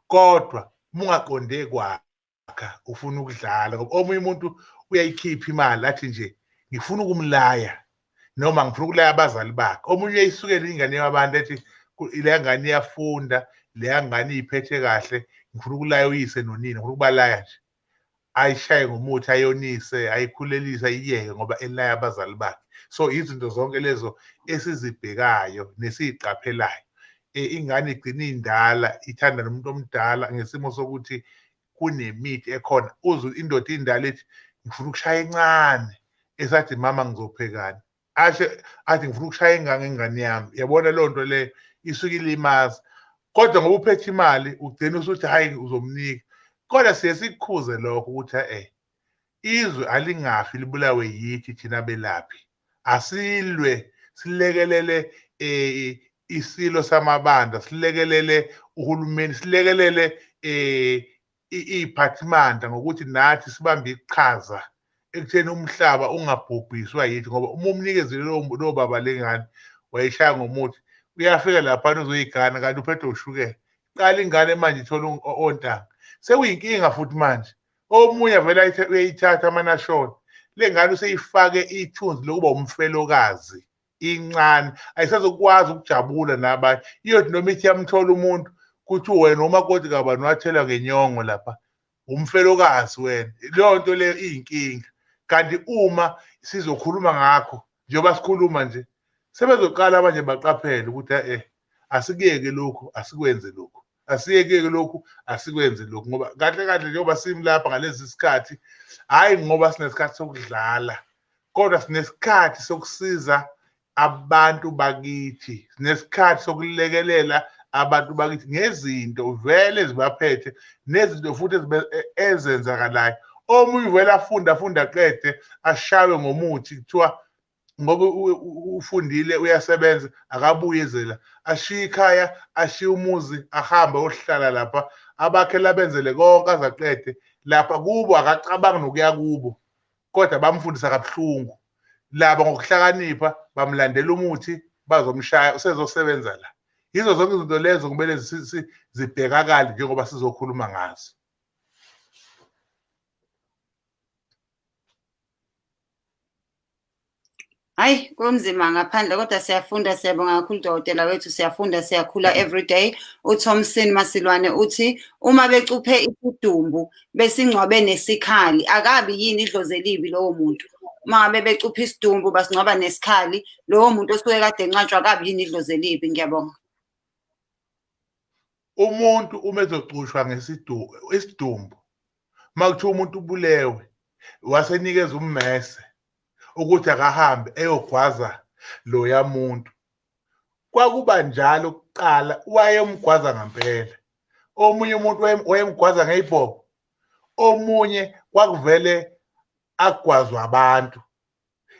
[SPEAKER 2] kodwa mungaqonde kwakha ufuna ukudlala ngoba omunye umuntu uyayikhipha imali athi nje ngifuna ukumlaya noma ngifuna ukulaya abazali bakhe. Omunye uyayisukela ingane yabantu ethi le ngane iyafunda, le ngane iphethe kahle, ngifuna ukulaya uyise nonina, ngifuna ukubalaya nje. Ayishaye ngomuthi ayonise ayikhulelise ayiyeke ngoba elaya abazali bakhe. So izinto zonke lezo esizibhekayo nesiziqaphelayo. Ingane igcina indala ithanda nomuntu omdala ngesimo sokuthi kunemithi ekhona. Uzwe indoda indala ethi ngifuna ukushaya encane esathi mama ngizophekani. Athi ngifuna ukushaya ingane yami. Yabona leyo nto leyo isuke ilimaza. Kodwa ngoba uphethe imali ugcina usuthi hayi uzomnika. Kodwa siye sikukhuze lokho ukuthi izwe alingafi libulawe yithi thina belaphi. Asilwe silekelele isilo samabandla, silekelele uhulumeni, silekelele iphathimandla ngokuthi nathi sibambe iqhaza ekutheni umhlaba ungabhubhiswa yithi ngoba uma umnikezile lo baba lengane wayishaya ngomuthi uyafika lapha uzoyigana kanti uphethe ushukela. Qala ingane manje ithola ontanga. Sekuyinkinga futhi manje. Omunye vele uyayithatha amanashoni. Le ngane useyifake ithunzi lokuba umfelokazi incane. Ayisazokwazi ukujabula nabanye. Iyothi noma ithi yamthola umuntu kuthi wena umakoti kabani wathela ngenyongo lapha. Umfelokazi wena. Leyo nto leyo iyinkinga. Kanti uma sizokhuluma ngakho njengoba sikhuluma nje sebezoqala manje baqaphele ukuthi asikuyeke lokhu asikwenze lokhu. Asiyeke lokhu asikwenze lokhu ngoba kahle kahle njengoba simlapha ngalezi sikhathi hayi ngoba sinesikhathi sokudlala kodwa sinesikhathi sokusiza abantu bakithi, sinesikhathi sokulekelela abantu bakithi ngezinto vele ezibaphethe nezinto futhi ezenzakalayo. Omunye vele afunda aqede ashawe ngomuthi kuthiwa ngoba ufundile uyasebenza akabuye ezela ashiya ikhaya ashiya umuzi ahambe ohlala lapha abakhela benzele konke azaqede lapha kubo akacabanga nokuya kubo kodwa bamfundisa kabuhlungu laba ngokuhlakanipha bamlandela umuthi bazomshaya usezosebenza la. Yizo zonke izinto lezo kumele zibhekakale njengoba sizokhuluma ngazo.
[SPEAKER 1] Hayi kunzima ngaphandle kodwa siyafunda siyabonga kakhulu dokotela wethu siyafunda siyakhula every day. uThomson Masilwane uthi uma becuphe isidumbu besingcwabe nesikhali akabi yini idlozi elibi lowo muntu. Uma ngabe becuphe isidumbu basingcwaba nesikhali lowo muntu osuke kade enqatshwa akabi yini idlozi elibi. Ngiyabonga.
[SPEAKER 2] Umuntu uma ezocushwa isidumbu makuthiwa umuntu ubulewe wasenikeza ummese ukuthi akahambe eyogwaza loya muntu. Kwakuba njalo kuqala wayemgwaza ngempela. Omunye umuntu wayemgwaza ngeyibhobo. Omunye kwakuvele agwazwa abantu.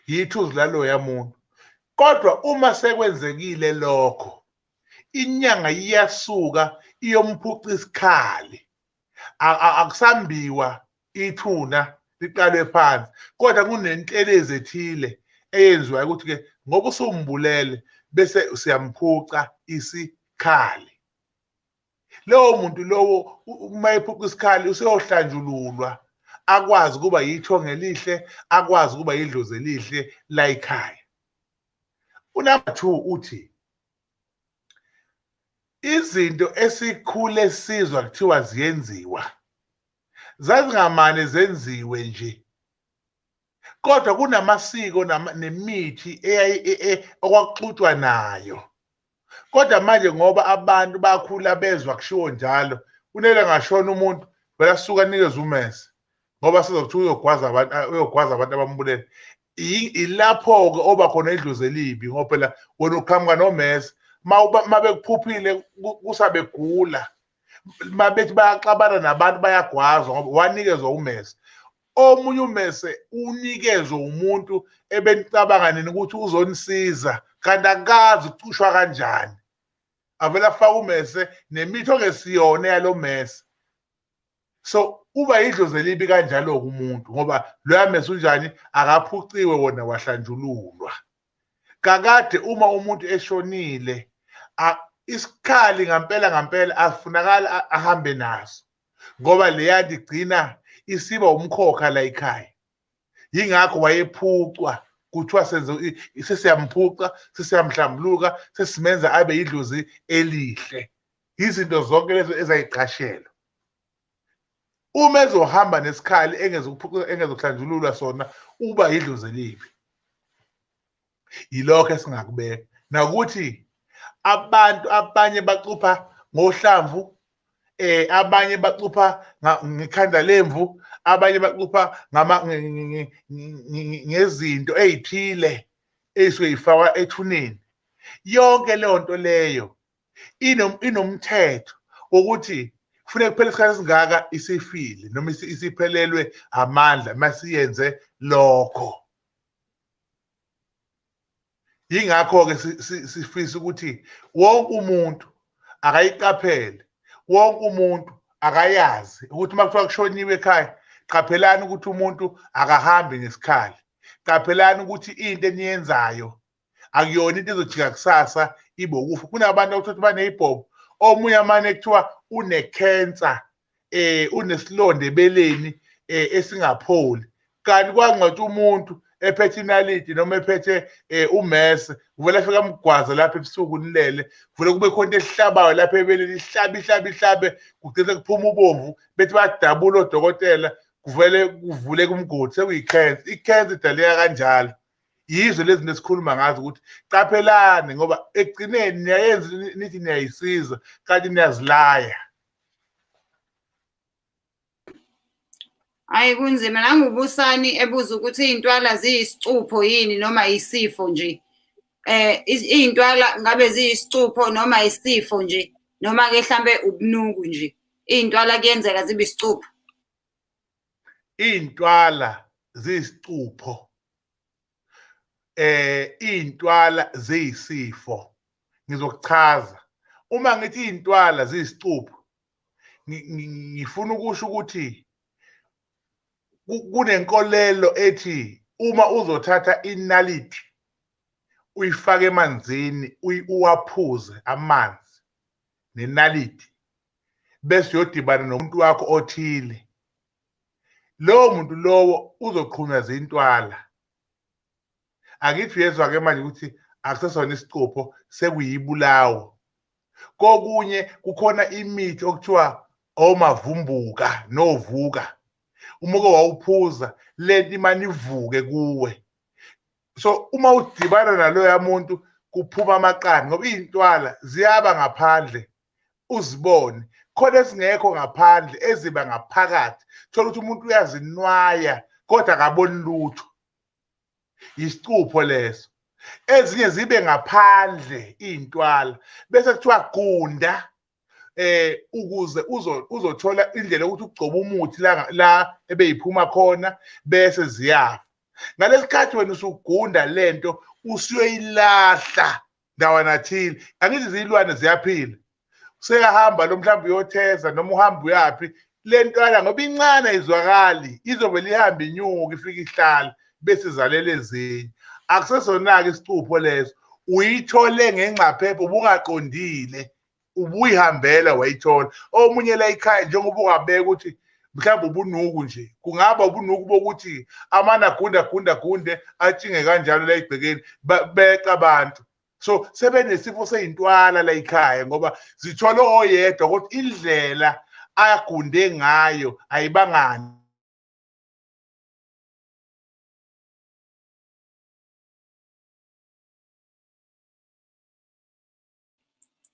[SPEAKER 2] Yithuzi laloya muntu. Kodwa uma sekwenzekile lokho inyanga iyasuka iyomphuca isikhali. Akusambiwa ithuna liqalwe phansi kodwa kunentelezi ethile eyenziwayo ukuthi ke ngoba usumbulele bese siyamphuca isikhali. Lowo muntu lowo uma ephuca isikhali useyohlanjululwa akwazi kuba yithonga elihle akwazi kuba idlozi elihle la ekhaya. Unumber 2 uthi izinto esikhule sizwa kuthiwa ziyenziwa zazingamane zenziwe nje kodwa kunamasiko nemithi okwaxutshwa nayo. Kodwa manje ngoba abantu bakhula bezwa kushiwo njalo unele ngashona umuntu vela suka nikeze umese ngoba sizokuthiwa uyogwaza abantu abambulele. Ilapho-ke oba khona idlozi elibi ngoba phela wena uqhamuka nomese mabekuphuphile kusabegula mabethi bayaxabana nabantu bayagwazwa ngoba wanikezwa umese. Omunye umese unikezwe umuntu ebenicabanga nini ukuthi uzonisiza kanti akazi ucushwa kanjani. Avela afaka umese nemithi ongesiyona yalo mese. So uba idlozi elibi kanjalo kumuntu ngoba loya mese unjani akaphuciwe wona wahlanjululwa. Kakade uma umuntu eshonile isikhali ngampela afunakala ahambe naso ngoba leya igcina isiba umkhokha la ekhaya. Yingakho wayephucwa kuthiwa senze sesiyampuca sesiyamhlambuluka sesimenza abe idlozi elihle. Izinto zonke lezo ezayiqashelwa. Uma ezohamba nesikhali engezokuhlanjululwa sona uba idlozi elibi. Yilokho esingakubeka nakuthi abantu abanye bacupha ngohlamvu abanye bacupha ngekhanda lemvu abanye bacupha ngezinto ezithile esuke ifakwa ethuneni. Yonke leyo nto leyo inomthetho wokuthi kufanele kuphele isikhathi esingaka isifile noma isiphelelwe amandla masiyenze lokho. Yingakho-ke sifisa ukuthi wonke umuntu akayiqaphele, wonke umuntu akayazi ukuthi uma kuthiwa kushoniwe ekhaya, qaphelani ukuthi umuntu akahambi ngesikhali. Qaphelani ukuthi into eniyenzayo akuyona into ezojika kusasa ibe ukufa. Kunabantu ukuthi baneyibhobo, omunye amane kuthiwa une-cancer, unesilonda ebeleni esingapholi, kanti kwangcwatshwa umuntu ephethe inaliti noma ephethe umese, kuvele afika amgwaza lapha ebusuku nilele, kuvele kube khona into esihlabayo lapha ebeleni ihlabe kugcine kuphuma ubomvu bethi bayadabula odokotela kuvele kuvuleke umgodi sekuyi-cancer. I-cancer idaleka kanjalo. Yizo lezi zinto esikhuluma ngazo ukuthi qaphelani ngoba ekugcineni niyayenza nithi niyayisiza kanti niyazilaya.
[SPEAKER 1] Hayi kunzima. Nangubusani ebuza ukuthi iy'ntwala ziyisicupho yini noma isifo nje. Iy'ntwala ngabe ziyisicupho noma isifo nje noma-ke mhlambe ubunuku nje. Iy'ntwala kuyenzeka zibe isicupho.
[SPEAKER 2] Iy'ntwala ziyisicupho. Iy'ntwala ziyisifo. Ngizokuchaza. Uma ngithi iy'ntwala ziyisicupho ngifuna ukusho ukuthi kunenkolelo ethi uma uzothatha inaliti uyifake emanzini uwaphuze amanzi nenaliti bese uyodibana nomuntu wakho othile, lowo muntu lowo uzoqhunyaza intwala. Akithi uyezwa-ke manje ukuthi akusesona isicupho sekuyibulawo. Kokunye kukhona imithi okuthiwa omavumbuka novuka. Uma uke wawuphuza lento imane ivuke kuwe. So uma udibana naloya muntu kuphuma amaqanda ngoba izintwala ziyaba ngaphandle uzibone. Khona esingekho ngaphandle eziba ngaphakathi. Thola ukuthi umuntu uyazinwaya kodwa akaboni lutho. Isicupho leso. Ezinye zibe ngaphandle izintwala bese kuthiwa gunda ukuze uzothola indlela ukuthi ugcoba umuthi la ebeyiphuma khona bese ziyafa. Ngalesikhathi wena usugunda lento usuyoyilahla ndawana thile. Angithi izilwane ziyaphila. Useyahamba lo mhlawumbe uyotheza noma uhamba uyapi lentwala ngoba incane izwakali izobe lihamba inyuka ifika ihlala bese izalele ezinye. Akusesona-ke isicupho leso. Uyithole ngencaphephe ubungaqondile ubuyihambela wayithola. Omunye la ekhaya njengoba ungabeka ukuthi mhlawumbe ubunuku nje kungaba ubunuku bokuthi amana gunde atshinge kanjalo la egcekeni beqa abantu. So sebenesifo seyintwala la ekhaya ngoba zithola oyedwa ukuthi indlela agunde ngayo ayibangani.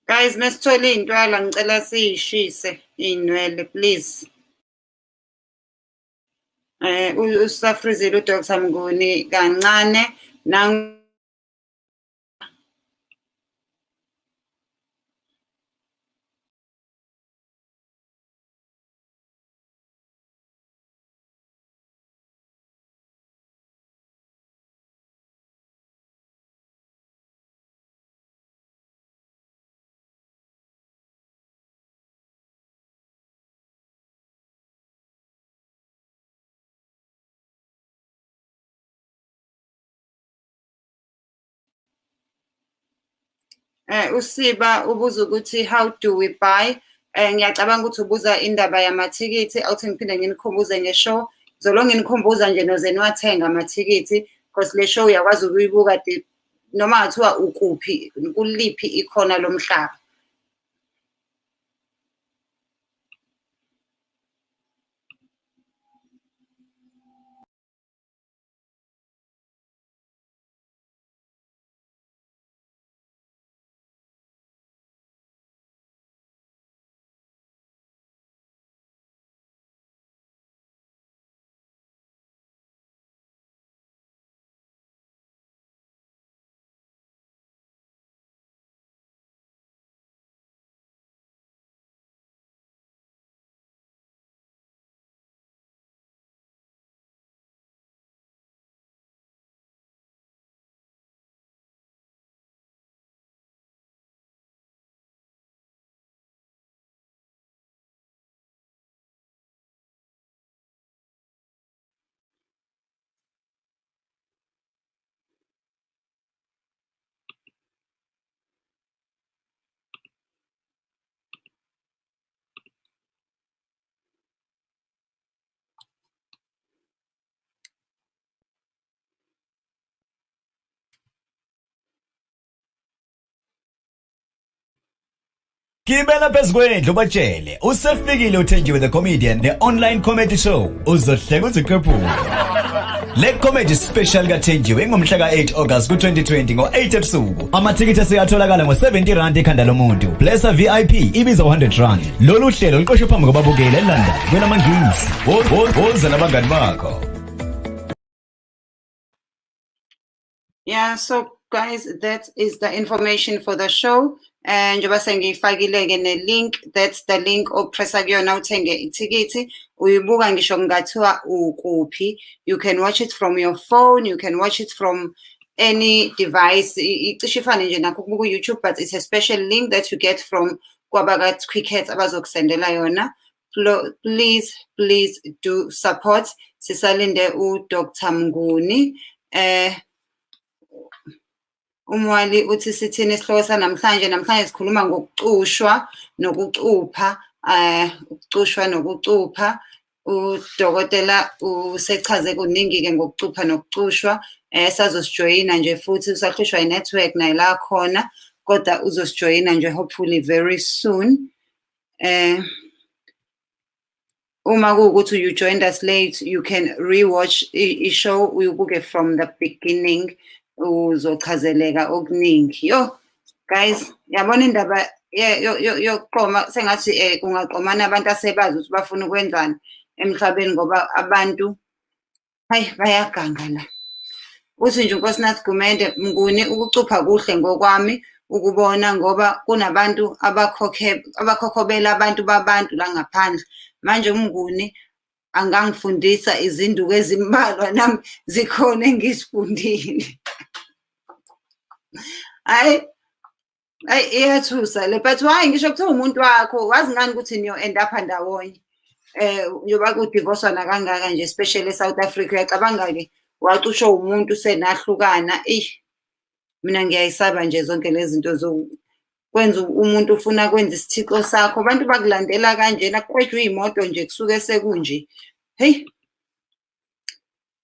[SPEAKER 1] Guys, mesithole intwala ngicela siyishise inwele please. Usafrizile uDr. Mnguni kancane uSiba ubuza ukuthi how do we buy? Ngiyacabanga ukuthi ubuza indaba yamathikithi awuthi ngiphinde nginikhumbuze ngeshow. Zolo nginikhumbuza nje noze niwathenga amathikithi because le show uyakwazi ukuyibuka noma ngathiwa ukuphi kuliphi ikhona lomhlaba.
[SPEAKER 3] Gibela phezukwendlu batshele usefikile uThenjiwe the Comedian the online comedy show uzohleka uzikhephule. Le comedy special kaThenjiwe ngomhla ka8 August ku2020 ngo8 ebusuku. Amathikithi aseyatholakala ngo70 rand ekhanda lomuntu. Blessa VIP ibiza 100 rand. Lolu hlelo liqoshwe phambi kwababukeli eLondon. Wena mangisi. Woza nabangani bakho.
[SPEAKER 1] Yeah, so guys, that is the information for the show. And njengoba sengiyifakile-ke ne-link, that's the link opressa kuyona uthenge ithikithi. Uyibuka ngisho ngathiwa ukuphi. You can watch it from your phone, you can watch it from any device. Icishe ifane nje nakho ukubuka ku-YouTube, but it's a special link that you get from kwabaka Quickheads abazokusendela yona. please do support. Sisalinde Dr. Mnguni. Umwali uthi sithini isihloko namhlanje sikhuluma ngokucushwa nokucupha, ukucushwa nokucupha. Udokotela usechaze kuningi-ke ngokucupha nokucushwa. Sazosijoyina nje futhi usahlushwa i-network naye la khona, kodwa uzosijoyina nje hopefully very soon. Uma kuwukuthi you joined us late, you can rewatch i-show, uyibuke from the beginning, uzochazeleka okuningi. Yo guys, yabona indaba yokuqoma sengathi kungaqomana abantu asebazi ukuthi bafuna ukwenzani emhlabeni, ngoba abantu hayi bayaganga la. Uthi nje uNkosinathi Gumede, Mnguni, ukucupha kuhle ngokwami ukubona, ngoba kunabantu abakhokhobela abantu babantu la ngaphandle. Manje uMnguni angangifundisa izinduku ezimbalwa, nami zikhona engizifundile. Hayi iyathusa le, but why ngisho kuthiwa umuntu wakho, wazi ngani ukuthi niyo-end up ndawonye? Njoba kudivoswa nakangaka nje, especially eSouth Africa, uyacabanga-ke wacushwa umuntu senahlukana. Mina ngiyayisaba nje zonke lezi zinto kwenza umuntu ufuna kwenza isithixo sakho, abantu bakulandela kanjena, kuqwetshwa iy'moto nje kusuke sekunje. Hey,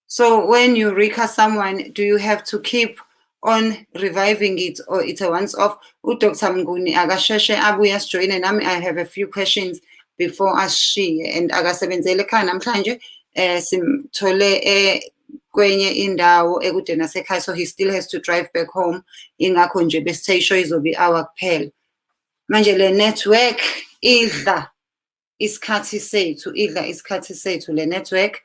[SPEAKER 1] so when you recast someone, do you have to keep on reviving it, or it's a once off? Dr. Mnguni akasheshe abuye asijoyine, nami I have a few questions before ashiye, and akasebenzele ekhaya namhlanje. Simthole kwenye indawo ekude nasekhaya, so he still has to drive back home. Ingakho nje besithe ishow izobe hour kuphela. Manje le network idla isikhathi sethu le network.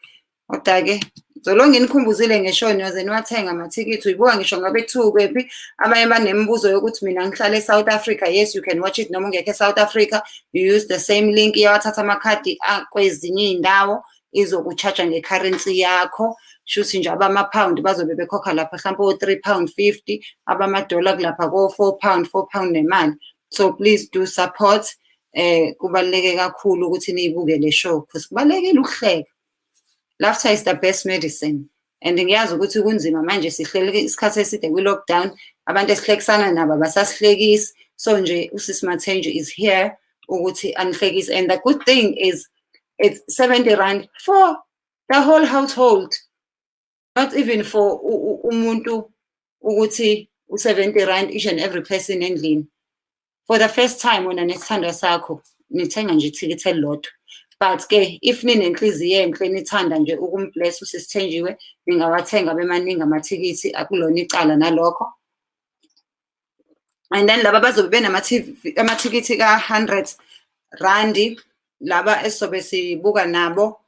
[SPEAKER 1] Kodwa-ke zolonge nikhumbuzile ngeshow niyoze niwathenga amathikithi. Uyibuka ngisho ngabe 2 kephi, abanye banemibuzo yokuthi mina ngihlala eSouth Africa. Yes, you can watch it noma ungekho eSouth Africa, you use the same link. Iyawathatha amakhadi kwezinye iy'ndawo, izokucharge ngecurrency yakho. Shuthi nje abama-pound bazobe bekhokha lapha mhlawumbe o-3.50 pound, abama-dollar kulapha ko-4 pound nemali. So please do support. Kubaluleke kakhulu ukuthi niyibuke le show, because kubalulekile ukuhleka. Laughter is the best medicine. And ngiyazi ukuthi kunzima manje, sihleleke isikhathi eside kwi-lockdown, abantu esihlekisana nabo basasihlekisi. So nje uSisi Mathenjwa is here ukuthi anihlekise, and the good thing is it's 70 rand for the whole household. Not even for umuntu ukuthi u-70 rand each and every person endlini. For the first time wena nesithandwa sakho nithenga nje ithikithi elilodwa. But ke if ninenhliziyo enhle nithanda nje ukumbless uSisi Thenjiwe, ningawathenga bemaningi amathikithi, akulona icala nalokho. And then laba bazobe benamathikiti ka-100 randi, laba esobe sibuka nabo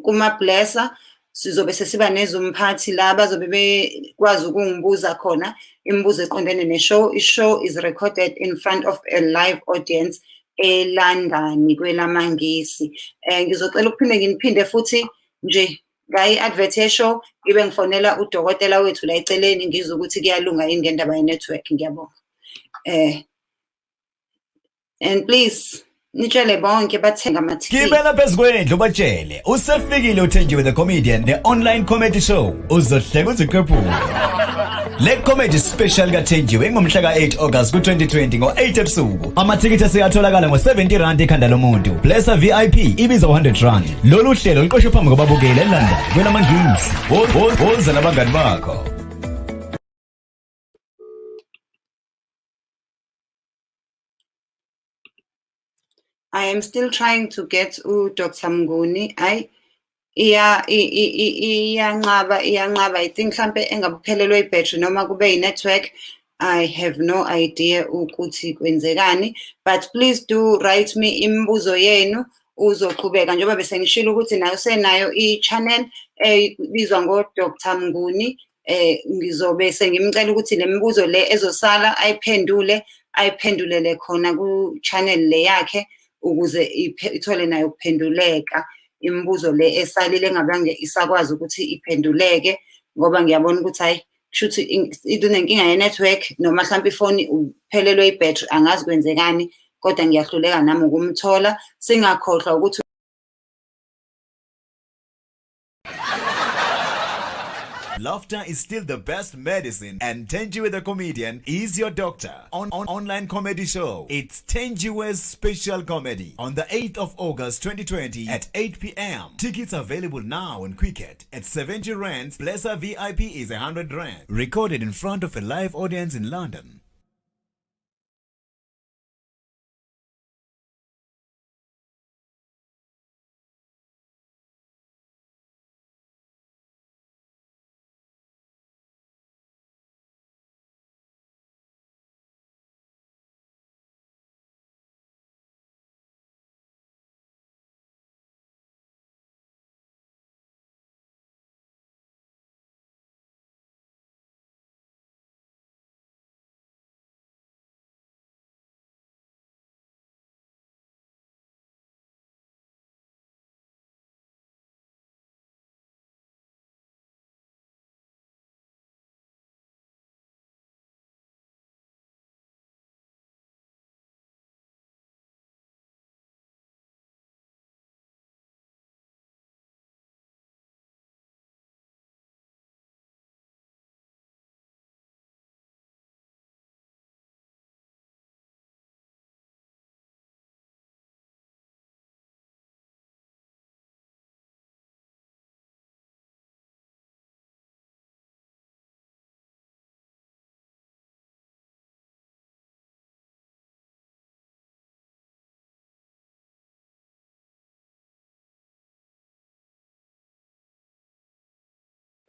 [SPEAKER 1] kuma-blesser. Sizobe sesiba nezumphathi la bazobe bekwazi ukungibuza khona imibuzo eqondene ne-show. I-show is recorded in front of a live audience eLondon kwelamangisi. Ngizocela ukuphinde nginiphinde futhi nje ngayi-advert ye-show, ngibe ngifonela udokotela wethu la eceleni ngizwe ukuthi kuyalunga yini ngendaba ye-network. Ngiyabonga. And please nitshele bonke bathenga amathikithi.
[SPEAKER 3] Gibela phezukwendlu batshele usefikile uThenjiwe the Comedian, the online comedy show. Uzohleka uzikhephule. Le comedy special kaThenjiwe ngomhla ka-8 August ku-2020 ngo-8 ebusuku. Amathikithi aseyatholakala ngo-70 rand ikhanda lomuntu. Blesser VIP ibiza 100 rand. Lolu hlelo liqoshwe phambi kwababukeli eLondon kwelamangisi. Woza nabangani bakho.
[SPEAKER 1] I am still trying to get Dr. Mnguni. Iyanqaba. I think mhlambe engabuphelelwe ibattery noma kube network. I have no idea ukuthi kwenzekani, but please do write me imibuzo yenu uzoqhubeka, njengoba bese ngishilo ukuthi nayo senayo i-channel ebizwa ngo-Dr. Mnguni. Ngizobe sengimcela ukuthi le mibuzo le ezosala ayiphendulele khona ku-channel le yakhe, ukuze ithole nayo ukuphenduleka imibuzo le esalile engabange isakwazi ukuthi iphenduleke, ngoba ngiyabona ukuthi hayi shuthi idunenkinga ye-network noma mhlawumbe ifoni uphelelwe ibattery, angazi kwenzekani. kodwa ngiyahluleka nami ukumthola. Singakhohlwa ukuthi
[SPEAKER 3] Laughter is still the best medicine, and Tenjiwe the Comedian is your doctor. On online comedy show, it's Tenjiwe's Special Comedy on the 8th of August 2020 at 8 p.m. Tickets available now on Quicket at 70 Rands. Blesser VIP is 100 Rand. Recorded in front of a live audience in London.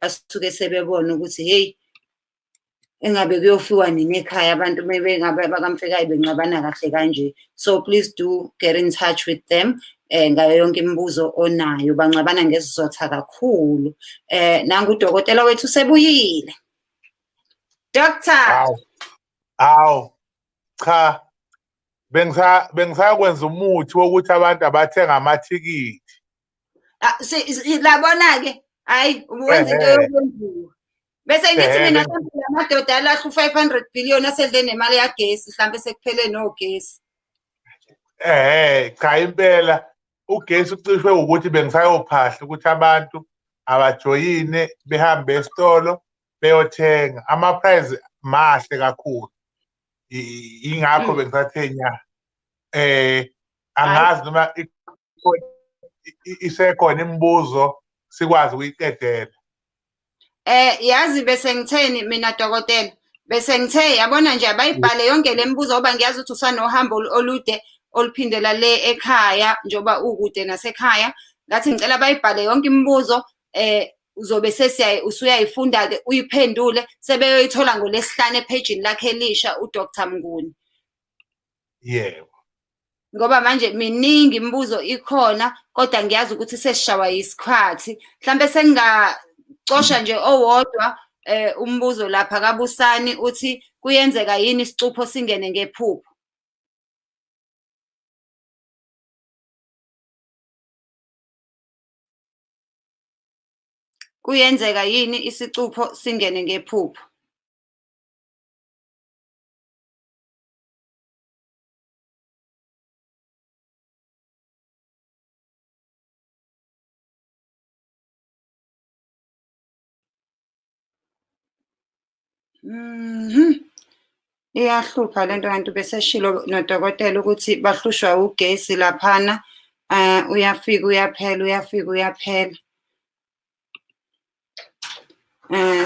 [SPEAKER 1] asuke sebebona ukuthi hey engabe kuyofiwa nini ekhaya abantu mebengabe bakamfekayo benqabana kahle kanje. So please do get in touch with them ngayo yonke imibuzo onayo, banqabana ngesizotha kakhulu. Nangu udokotela wethu sebuyile. Doctor.
[SPEAKER 2] Aw. Cha. Bengisakwenza umuthi wokuthi abantu abathenga amathikithi.
[SPEAKER 1] Labona ke hayi uwenza into yokwenziwa. Bese ngithi mina amadoda alahla u500 billion asedle nemali yagesi mhlambe sekuphele nogesi.
[SPEAKER 2] Cha impela ugesi ucishwe ukuthi bengisayophahla ukuthi abantu abajoyine behambe esitolo beyothenga ama price mahle kakhulu. Ingakho bengisathenya angazi noma isekhona imibuzo sikwazi ukuyiqedela.
[SPEAKER 1] Yazi bese ngitheni mina dokotela, bese ngithe yabona nje abayibhale yonke lemibuzo ngoba ngiyazi ukuthi usanohambo olude oluphindela le ekhaya njoba ukude nasekhaya. Ngathi ngicela bayibhale yonke imibuzo uzobe usuyayifunda ke uyiphendule sebeyoyithola ngoLesihlanu epagini lakhe elisha uDr Mnguni.
[SPEAKER 2] Yebo.
[SPEAKER 1] Ngoba manje miningi imibuzo ikhona kodwa ngiyazi ukuthi sesishawa isikhathi. Mhlambe sengacosha nje owodwa umbuzo lapha kaBusani uthi kuyenzeka yini isicupho singene ngephupho? Kuyenzeka yini isicupho singene ngephupho? Iyahlupha lento kanti beseshilo nodokotela ukuthi bahlushwa ugesi laphana. Uyafika uyaphela, uyafika uyaphela.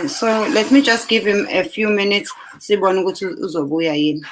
[SPEAKER 1] So let me just give him a few minutes sibone ukuthi uzobuya yini.